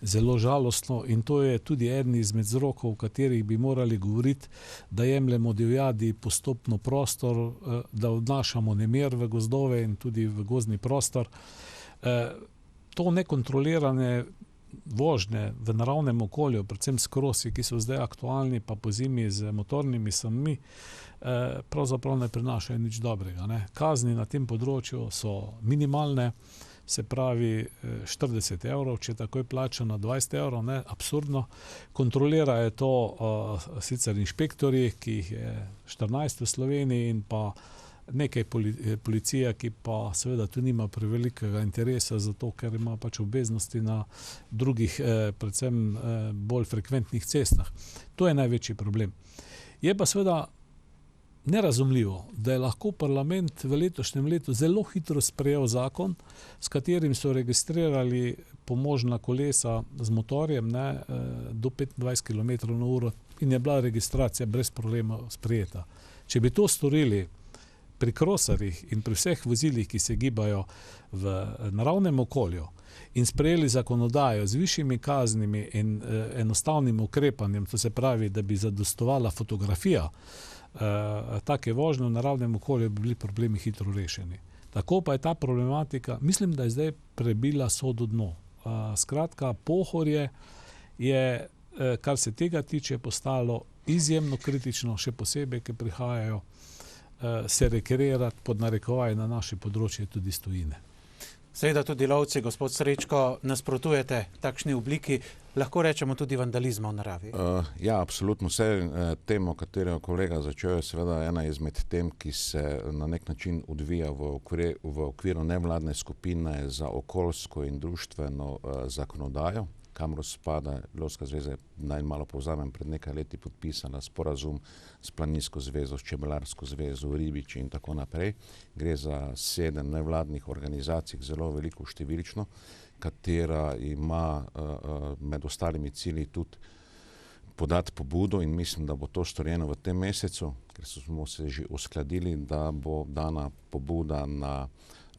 C: zelo žalostno, in to je tudi eden izmed vzrokov, v katerih bi morali govoriti, da jemljemo divjadi postopno prostor, da odnašamo nemir v gozdove in tudi v gozdni prostor. To nekontrolirane vožnje v naravnem okolju, predvsem s krosi, ki so zdaj aktualni, pa po zimi z motornimi sanmi, pravzaprav ne prinašajo nič dobrega, ne. Kazni na tem področju so minimalne, se pravi 40 evrov, če takoj plačano 20 evrov, ne, absurdno. Kontrolirajo to sicer inšpektorji, ki jih je 14 v Sloveniji, in pa nekaj policija, ki pa seveda tu nima prevelikega interesa, zato ker ima pač obveznosti na drugih, predvsem bolj frekventnih cestah. To je največji problem. Je pa seveda nerazumljivo, da je lahko parlament v letošnjem letu zelo hitro sprejel zakon, s katerim so registrirali pomožna kolesa z motorjem, ne, do 25 km/h in je bila registracija brez problema sprejeta. Če bi to storili pri krosarjih in pri vseh vozilih, ki se gibajo v naravnem okolju, in sprejeli zakonodajo z višjimi kaznimi in enostavnim ukrepanjem, to se pravi, da bi zadostovala fotografija take vožnje v naravnem okolju, bi bili problemi hitro rešeni. Tako pa je ta problematika, mislim, da je zdaj prebila sodo dno. Skratka, Pohorje je, kar se tega tiče, postalo izjemno kritično, še posebej, ker prihajajo se rekreirati pod narekovaj na naše področje tudi iz tujine.
A: Seveda tudi lovci, gospod Srečko, nasprotujete takšni obliki, lahko rečemo tudi vandalizma v naravi.
B: Ja, absolutno. Vse temo, katero kolega začel, je seveda ena izmed tem, ki se na nek način odvija v okviru nevladne skupine za okoljsko in društveno zakonodajo, kamor spada Lovska zveza, naj malo povzamem, pred nekaj leti podpisala sporazum s Planinsko zvezo, s Čebelarsko zvezo, Ribiči in tako naprej. Gre za 7 nevladnih organizacij, zelo veliko številčno, katera ima med ostalimi cilji tudi podati pobudo, in mislim, da bo to storjeno v tem mesecu, ker smo se že uskladili, da bo dana pobuda na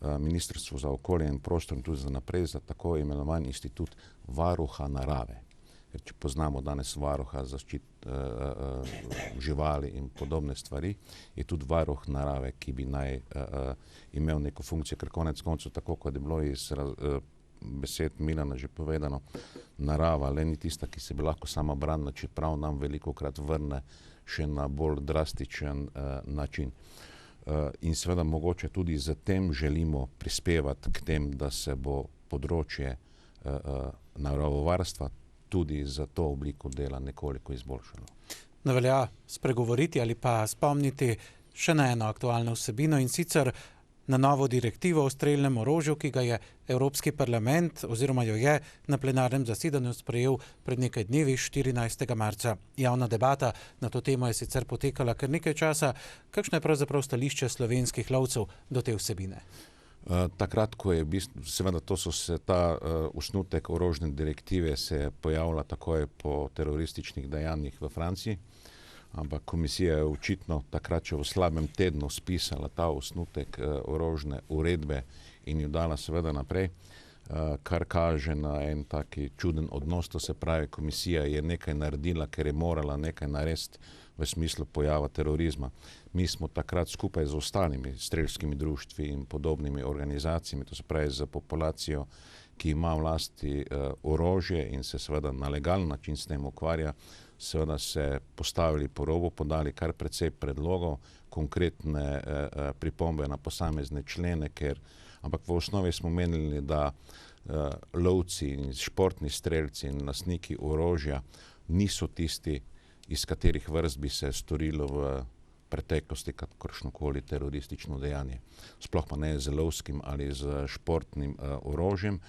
B: Ministrstvo za okolje in prostor in tudi za naprej za tako imenovan institut varuha narave. Ker če poznamo danes varuha zaščit živali in podobne stvari, je tudi varuh narave, ki bi naj imel neko funkcijo, ker konec koncev, tako kot je bilo iz besed Milana že povedano, narava le ni tista, ki se bi lahko sama branila, čeprav nam velikokrat vrne še na bolj drastičen način. In seveda mogoče tudi z tem želimo prispevati k tem, da se bo področje naravovarstva tudi za to obliko dela nekoliko izboljšalo.
A: Ne velja spregovoriti ali pa spomniti še na eno aktualno vsebino, in sicer na novo direktivo o strelnem orožju, ki ga je Evropski parlament oziroma jo je na plenarnem zasedanju sprejel pred nekaj dnevi, 14. marca. Javna debata na to temo je sicer potekala kar nekaj časa. Kakšno je pravzaprav stališče slovenskih lovcev do te vsebine?
B: Takrat, ko je seveda ta osnutek orožne direktive se je pojavila takoj po terorističnih dejanjih v Franciji, ampak komisija je očitno takrat še v slabem tednu spisala ta osnutek orožne uredbe in jo dala seveda naprej, kar kaže na en taki čuden odnos. To se pravi, komisija je nekaj naredila, ker je morala nekaj narediti v smislu pojava terorizma. Mi smo takrat skupaj z ostalimi strelskimi društvi in podobnimi organizacijami, to se pravi za populacijo, ki ima v lasti orožje in se seveda na legalen način s tem ukvarja, seveda se postavili po robu, podali kar precej predlogov, konkretne pripombe na posamezne člene, ampak v osnovi smo menili, da lovci in športni strelci in lastniki orožja niso tisti, iz katerih vrst bi se storilo v preteklosti kakršnokoli teroristično dejanje. Sploh pa ne z lovskim ali z športnim orožjem.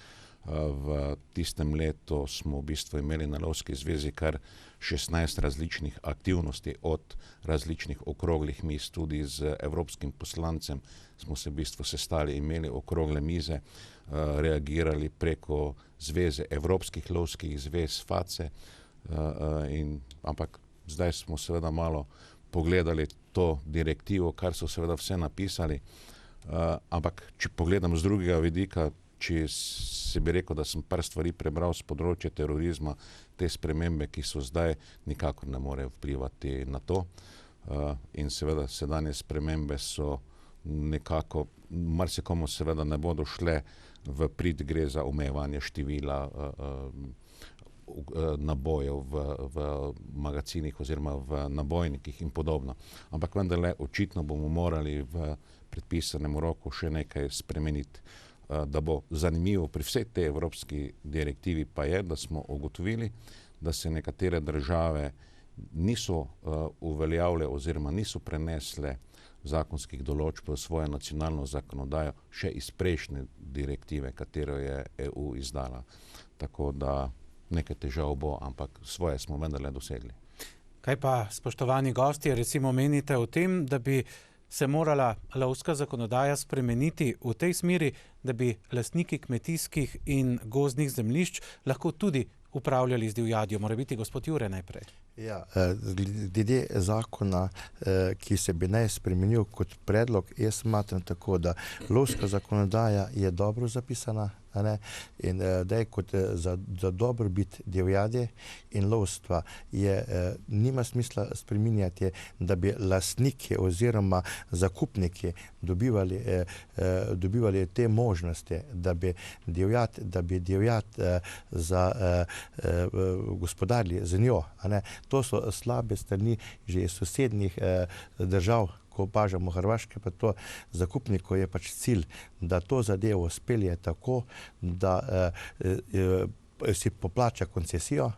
B: V tistem letu smo v bistvu imeli na Lovski zvezi kar 16 različnih aktivnosti, od različnih okroglih miz, tudi z evropskim poslancem smo se v bistvu sestali, imeli okrogle mize, reagirali preko zveze Evropskih lovskih zvez FACE, ampak zdaj smo seveda malo pogledali to direktivo, kar so seveda vse napisali, ampak če pogledam z drugega vidika, če se bi rekel, da sem par stvari prebral z področja terorizma, te spremembe, ki so zdaj, nikakor ne morejo vplivati na to. In seveda sedanje spremembe so nekako, marsikomu seveda ne bodo šle v prid, gre za omejevanje števila nabojev v magacinih oziroma v nabojnikih in podobno. Ampak vendarle očitno bomo morali v predpisanem roku še nekaj spremeniti. Da bo zanimivo pri vsej tej evropski direktivi pa je, da smo ugotovili, da se nekatere države niso uveljavile oziroma niso prenesle zakonskih določb v svojo nacionalno zakonodajo še iz prejšnje direktive, katero je EU izdala. Tako da nekaj težav bo, ampak svoje smo vendarle dosegli.
A: Kaj pa, spoštovani gostje, recimo menite o tem, da bi se morala lovska zakonodaja spremeniti v tej smeri, da bi lastniki kmetijskih in gozdnih zemljišč lahko tudi upravljali z divjadjo? Mora biti gospod Jure najprej.
D: Ja, glede zakona, ki se bi naj spremenil kot predlog, jaz smatram tako, da lovska zakonodaja je dobro zapisana, in da je kot za dobrobit divjadi in lovstva nima smisla spreminjati, da bi lastniki oziroma zakupniki dobivali te možnosti, da bi divjad gospodarili z njo. To so slabe strani že iz sosednjih držav, ko opažamo Hrvaške, pa to zakupniku je pač cilj, da to zadevo spelje tako, da si poplača koncesijo,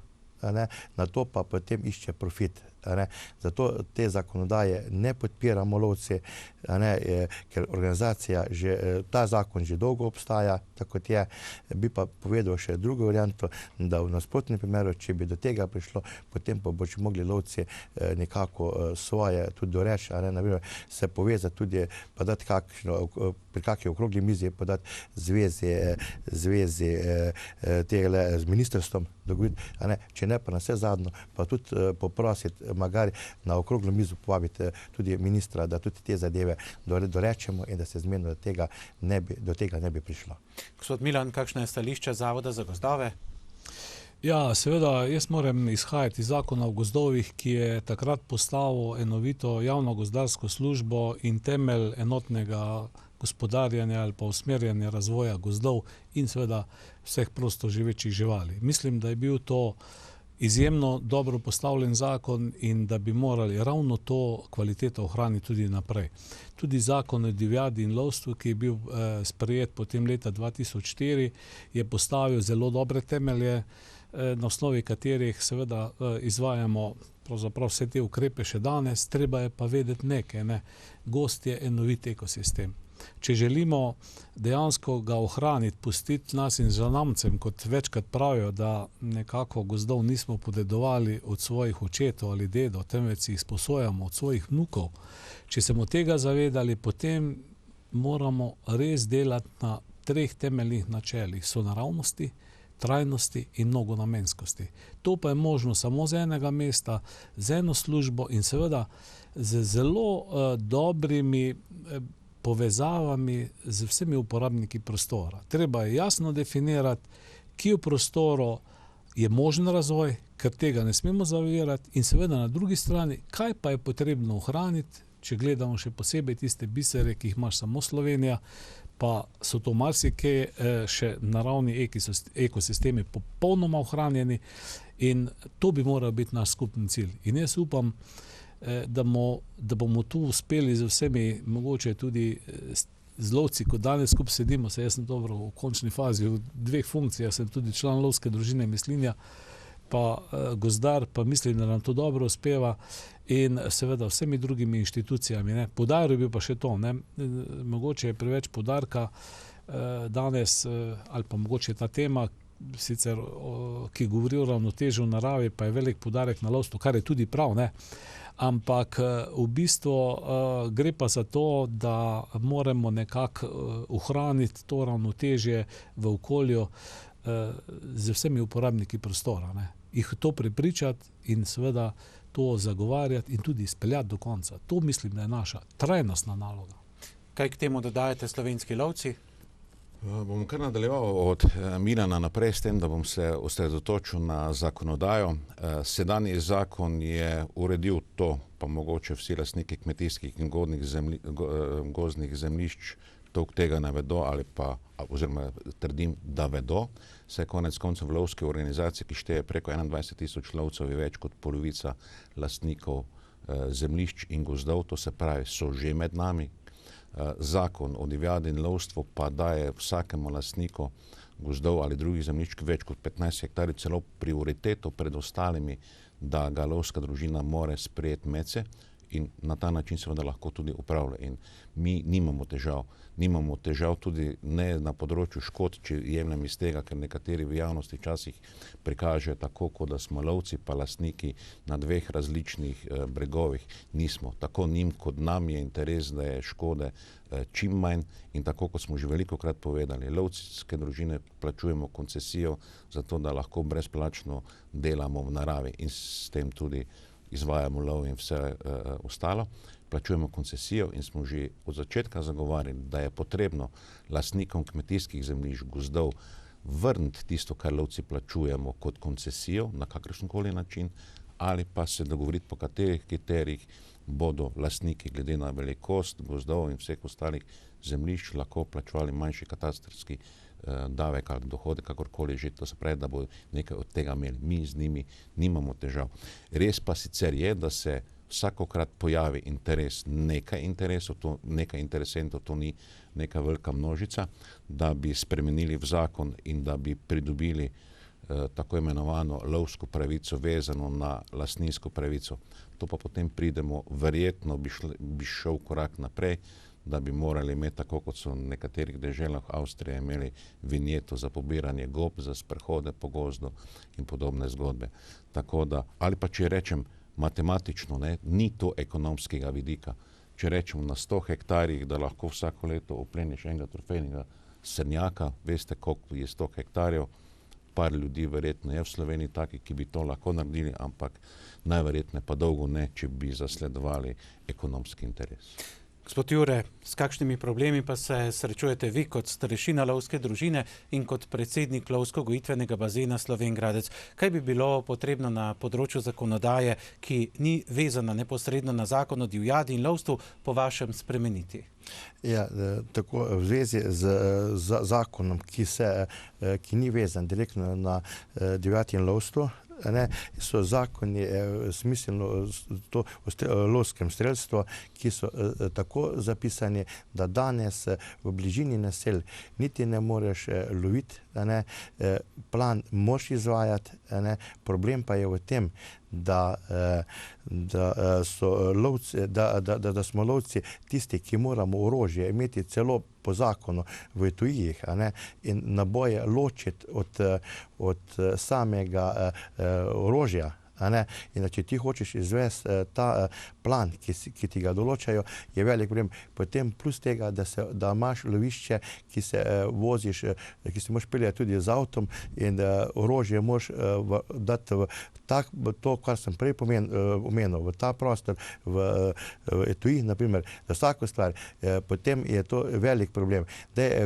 D: na to pa potem išče profit. Zato te zakonodaje ne podpiramo lovci, ker organizacija, ta zakon že dolgo obstaja, tako kot je. Bi pa povedal še drugo varianto, da v nasprotnem primeru, če bi do tega prišlo, potem pa bodo mogli lovci nekako svoje tudi doreči, se povezati tudi, pa dati pri kakšni okrogli mizi, pa dati zvezi z ministrstvom dogovoriti, če ne pa na vse zadnjo, pa tudi poprositi, magari na okroglo mizo povabiti tudi ministra, da tudi te zadeve dorečemo in da se zmerno do tega ne bi prišlo.
A: Gospod Milan, kakšno je stališče Zavoda za gozdove?
C: Ja, seveda, jaz moram izhajati iz zakona o gozdovih, ki je takrat postavil enovito javno gozdarsko službo in temelj enotnega gospodarjenja ali pa usmerjanja razvoja gozdov in seveda vseh prostoživečih živali. Mislim, da je bil to izjemno dobro postavljen zakon in da bi morali ravno to kvaliteto ohraniti tudi naprej. Tudi zakon o divjadi in lovstvu, ki je bil sprejet potem leta 2004, je postavil zelo dobre temelje, na osnovi katerih seveda izvajamo pravzaprav vse te ukrepe še danes. Treba je pa vedeti nekaj, Gozd je enovit ekosistem. Če želimo dejansko ga ohraniti, pustiti nas in zanamcem, kot večkrat pravijo, da nekako gozdov nismo podedovali od svojih očetov ali dedov, temveč jih sposojamo od svojih vnukov. Če smo tega zavedali, potem moramo res delati na 3 temeljnih načelih: sonaravnosti, trajnosti in mnogonamenskosti. To pa je možno samo z enega mesta, z eno službo in seveda z zelo dobrimi povezavami z vsemi uporabniki prostora. Treba je jasno definirati, kje v prostoru je možen razvoj, ker tega ne smemo zavirati, in seveda na drugi strani, kaj pa je potrebno ohraniti, če gledamo še posebej tiste bisere, ki jih ima samo Slovenija, pa so to marsikaj še naravni ekosistemi popolnoma ohranjeni in to bi moral biti naš skupni cilj. In jaz upam, da bomo tu uspeli z vsemi, mogoče tudi z lovci, ko danes skupaj sedimo, jaz sem dobro v končni fazi, v 2 funkcijah, sem tudi član lovske družine Mislinja, pa gozdar, pa mislim, da nam to dobro uspeva in seveda vsemi drugimi inštitucijami. Poudaril bi pa še to, mogoče je preveč poudarka danes, ali pa mogoče ta tema, sicer, ki govori o ravnotežju v naravi, pa je velik poudarek na lovstvu, kar je tudi prav, ne? Ampak v bistvu gre pa za to, da moramo nekako ohraniti to ravnotežje v okolju z vsemi uporabniki prostora, ne? Jih to prepričati in seveda to zagovarjati in tudi izpeljati do konca. To mislim, da je naša trajnostna naloga.
A: Kaj k temu dodajate slovenski lovci?
B: Bom kar nadaljeval od Milana naprej s tem, da bom se osredotočil na zakonodajo. Sedanji zakon je uredil to, pa mogoče vsi lastniki kmetijskih in gozdnih zemljišč toliko tega ne vedo, ali pa, oziroma trdim, da vedo. Saj konec koncev v lovski organizaciji, ki šteje preko 21 000 lovcev, je več kot polovica lastnikov zemljišč in gozdov, to se pravi, so že med nami. Zakon o divjadi in lovstvu pa daje vsakemu lastniku gozdov ali drugih zemljišč več kot 15 hektarjev celo prioriteto pred ostalimi, da ga lovska družina more sprejeti medse in na ta način seveda lahko tudi upravlja. In mi nimamo težav tudi ne na področju škod, če jemljem iz tega, ker nekateri v javnosti včasih prikažejo tako, kot da smo lovci pa lastniki na dveh različnih bregovih. Nismo. Tako njim kot nam je interes, da je škode čim manj in tako, kot smo že velikokrat povedali, lovske družine plačujemo koncesijo za to, da lahko brezplačno delamo v naravi in s tem tudi izvajamo lov in vse ostalo. Plačujemo koncesijo in smo že od začetka zagovarjali, da je potrebno lastnikom kmetijskih zemljišč, gozdov vrniti tisto, kar lovci plačujemo kot koncesijo na kakršenkoli način, ali pa se dogovoriti, po katerih kriterijih bodo lastniki glede na velikost gozdov in vseh ostalih zemljišč lahko plačevali manjši katastrski davek ali dohodek, kakorkoli že, to se pravi, da bo nekaj od tega imeli. Mi z njimi nimamo težav. Res pa sicer je, da se vsakokrat pojavi interes, nekaj interesentov, to ni neka velika množica, da bi spremenili v zakon in da bi pridobili tako imenovano lovsko pravico vezano na lastninsko pravico. To pa potem pridemo, verjetno bi šel korak naprej, da bi morali imeti, tako kot so v nekaterih deželah Avstrije imeli vinjeto za pobiranje gob, za sprehode po gozdu in podobne zgodbe. Tako da, ali pa če rečem matematično, ne, ni to ekonomskega vidika. Če rečem na 100 hektarjih, da lahko vsako leto opleniš enega trofejnega srnjaka, veste, koliko je 100 hektarjev, par ljudi verjetno je v Sloveniji taki, ki bi to lahko naredili, ampak najverjetneje pa dolgo ne, če bi zasledovali ekonomski interes.
A: Gospod Jure, s kakšnimi problemi pa se srečujete vi kot starešina lovske družine in kot predsednik lovsko-gojitvenega bazena Slovenj Gradec? Kaj bi bilo potrebno na področju zakonodaje, ki ni vezana neposredno na zakon o divjadi in lovstvu, po vašem spremeniti?
D: Ja, tako v zvezi z zakonom, ki ni vezan direktno na divjad in lovstvo, ne, so zakoni smiselno to lovskem strelstvu, ki so tako zapisani, da danes v bližini naselj niti ne moreš loviti, ne, plan moš izvajati, ne, problem pa je v tem, da smo lovci tisti, ki moramo orožje imeti celo po zakonu v etujih, in naboje ločiti od samega orožja. In če ti hočeš izvesti ta plan, ki ti ga določajo, je velik problem. Potem plus tega, da imaš lovišče, ki se voziš, ki se moraš peljati tudi z avtom in orožje moraš dati v to, kar sem prej omenil, v ta prostor, v etui, naprimer, za vsako stvar. Potem je to velik problem.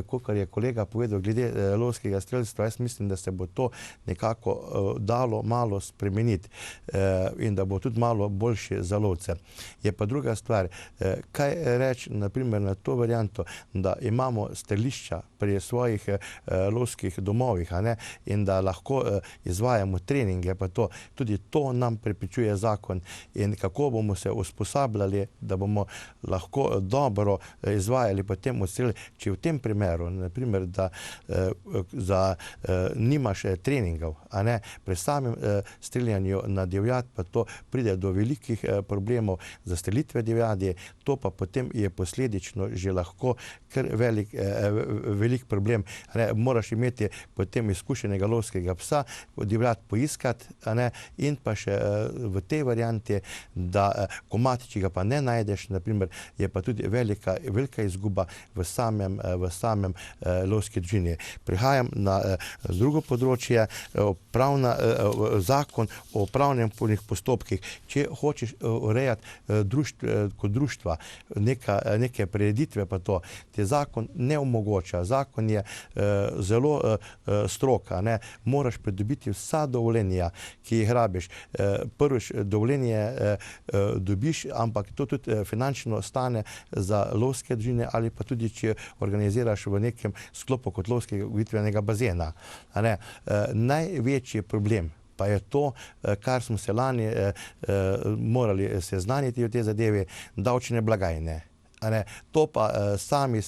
D: Kakor je kolega povedal glede lovskega strelstva, jaz mislim, da se bo to nekako dalo malo spremeniti in da bo tudi malo boljše za lovce. Je pa druga stvar, kaj reči naprimer na to varianto, da imamo strelišča pri svojih lovskih domovih, in da lahko izvajamo treninge, pa to, tudi to nam preprečuje zakon in kako bomo se usposabljali, da bomo lahko dobro izvajali potem odstrel, če v tem primeru, naprimer, da nimaš treningov, pri samem streljanju na divjad, pa to pride do velikih problemov zastrelitve divjadi, to pa potem je posledično že lahko kar velik problem. Moraš imeti potem izkušenega lovskega psa, divjad poiskati, in pa še v tej varianti, da komatiči ga pa ne najdeš, naprimer, je pa tudi velika izguba v samem lovski družini. Prihajam na drugo področje, zakon o upravnih postopkih. Če hočeš urejati kot društva neke prireditve, pa to ti zakon ne omogoča. Zakon je zelo strog, moraš pridobiti vsa dovoljenja, ki jih rabiš. Prvič dovoljenje dobiš, ampak to tudi finančno stane za lovske družine ali pa tudi, če organiziraš v nekem sklopu kot lovskega ugotitvenega bazena. Največji problem pa je to, kar smo se lani morali seznaniti o tej zadevi, davčne blagajne. To pa sami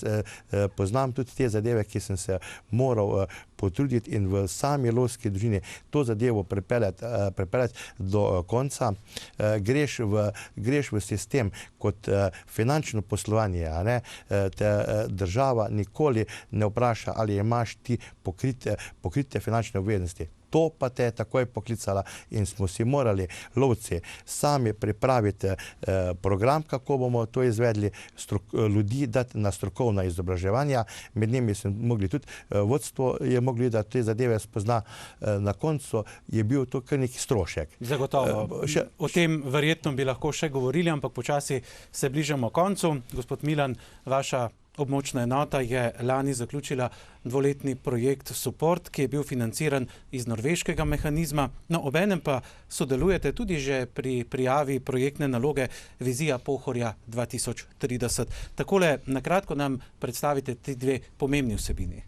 D: poznam tudi te zadeve, ki sem se moral potruditi in v sami lovski družini to zadevo pripeljati do konca. Greš v sistem kot finančno poslovanje, te država nikoli ne vpraša, ali imaš ti pokrite finančne obveznosti. To pa te je takoj poklicala in smo si morali lovci sami pripraviti program, kako bomo to izvedli, ljudi dati na strokovna izobraževanja, med njimi smo mogli tudi vodstvo je mogli, da te zadeve spozna. Na koncu je bil to kar neki strošek.
A: Zagotovo. O tem verjetno bi lahko še govorili, ampak počasi se bližamo koncu. Gospod Milan, vaša območna enota je lani zaključila dvoletni projekt Support, ki je bil financiran iz norveškega mehanizma. No, obenem pa sodelujete tudi že pri prijavi projektne naloge Vizija Pohorja 2030. Takole nakratko nam predstavite ti dve pomembni vsebini.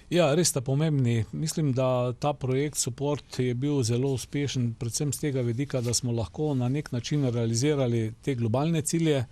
C: Ja, res sta pomembni. Mislim, da ta projekt Support je bil zelo uspešen, predvsem z tega vidika, da smo lahko na nek način realizirali te globalne cilje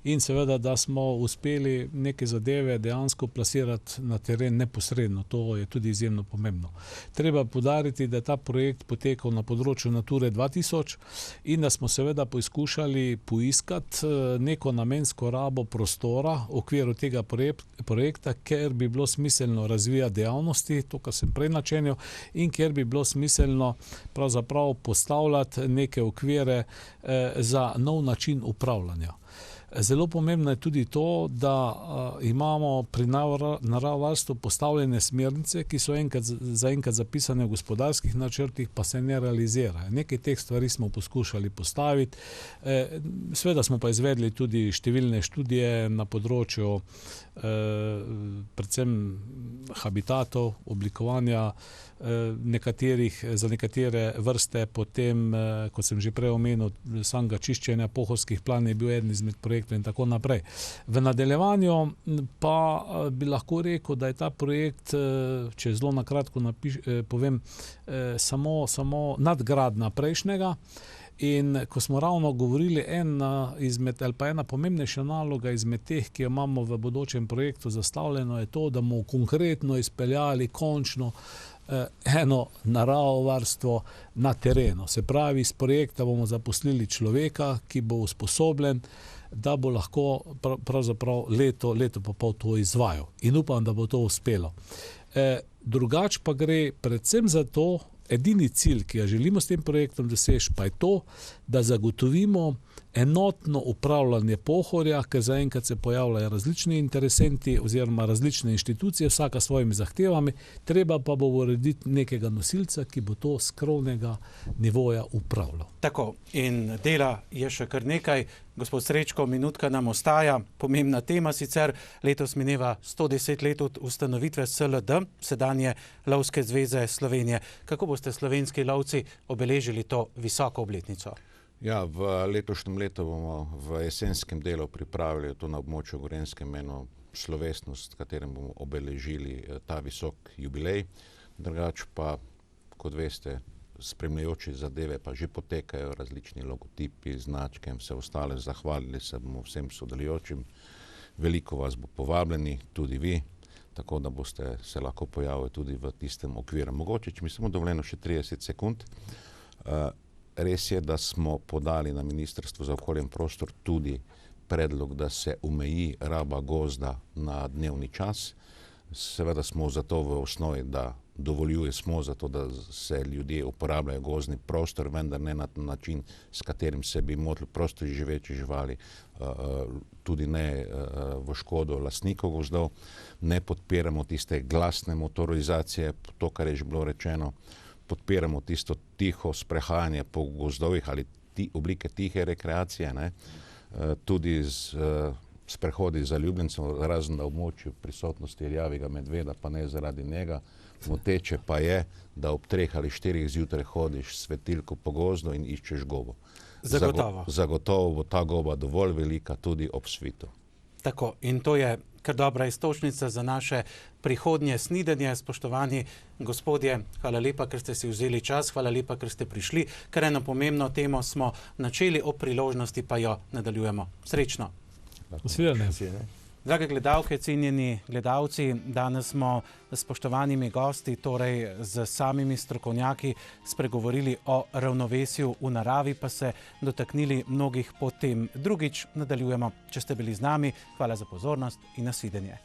C: in seveda, da smo uspeli neke zadeve dejansko plasirati na teren neposredno. To je tudi izjemno pomembno. Treba poudariti, da je ta projekt potekal na področju Nature 2000 in da smo seveda poizkušali poiskati neko namensko rabo prostora v okviru tega projekta, ker bi bilo smiselno razvijati dejavnosti, to, kar sem prej načenil, in kjer bi bilo smiselno pravzaprav postavljati neke okvire za nov način upravljanja. Zelo pomembno je tudi to, da imamo pri naravovarstvu postavljene smernice, ki so zaenkrat zapisane v gospodarskih načrtih, pa se ne realizirajo. Nekaj teh stvari smo poskušali postaviti. Seveda smo pa izvedli tudi številne študije na področju predvsem habitatov, oblikovanja za nekatere vrste, potem, kot sem že prej omenil, samega čiščenja pohorskih plan je bil eden izmed projektov in tako naprej. V nadaljevanju pa bi lahko rekel, da je ta projekt, če zelo nakratko povem, samo nadgradnja prejšnjega. In ko smo ravno govorili, ena pomembnejša naloga izmed teh, ki jo imamo v bodočem projektu zastavljeno, je to, da bomo konkretno izpeljali končno eno naravovarstvo na terenu. Se pravi, iz projekta bomo zaposlili človeka, ki bo usposobljen, da bo lahko pravzaprav leto pa pol to izvajal. In upam, da bo to uspelo. Drugače pa gre predvsem za to, edini cilj, ki ga želimo s tem projektom doseči, pa je to, da zagotovimo enotno upravljanje Pohorja, ker zaenkrat se pojavljajo različni interesenti oziroma različne inštitucije, vsaka s svojimi zahtevami, treba pa bo urediti nekega nosilca, ki bo to s krovnega nivoja upravljal.
A: Tako, in dela je še kar nekaj. Gospod Srečko, minutka nam ostaja. Pomembna tema sicer, letos mineva 110 let od ustanovitve SLD, sedanje Lovske zveze Slovenije. Kako boste slovenski lovci obeležili to visoko obletnico?
B: Ja, v letošnjem letu bomo v jesenskem delu pripravili to na območju Gorenjskem eno slovesnost, s katerim bomo obeležili ta visok jubilej. Drugače pa, kot veste, spremljajoči zadeve pa že potekajo, različni logotipi, značke in vse ostale. Zahvalili se bomo vsem sodelujočim. Veliko vas bo povabljeni, tudi vi, tako da boste se lahko pojavili tudi v tistem okviru. Mogoče, če mi samo dovoljeno še 30 sekund. Res je, da smo podali na Ministrstvo za okolje in prostor tudi predlog, da se omeji raba gozda na dnevni čas. Seveda smo zato v osnovi, da smo zato, da se ljudje uporabljajo gozdni prostor, vendar ne na način, s katerim se bi motili prosto živeče živali, tudi ne v škodo lastnikov gozdov. Ne podpiramo tiste glasne motorizacije, to, kar je že bilo rečeno, podpiramo tisto tiho sprehajanje po gozdovih ali oblike tihe rekreacije, ne? Tudi sprehodi zaljubljencev, razen na območju prisotnosti rjavega medveda, pa ne zaradi njega. Moteče pa je, da ob 3 ali 4 zjutraj hodiš s svetilko po gozdu in iščeš gobo.
A: Zagotovo.
B: Zagotovo bo ta goba dovolj velika tudi ob svitu.
A: Tako, in to je kar dobra iztočnica za naše prihodnje snidenje. Spoštovani gospodje, hvala lepa, ker ste si vzeli čas, hvala lepa, ker ste prišli, ker eno pomembno temo smo načeli, ob priložnosti pa jo nadaljujemo. Srečno!
C: Nasvidenje.
A: Drage gledalke, cenjeni gledalci, danes smo s spoštovanimi gosti, torej z samimi strokovnjaki, spregovorili o ravnovesju v naravi, pa se dotaknili mnogih potem. Drugič nadaljujemo. Če ste bili z nami, hvala za pozornost in nasvidenje.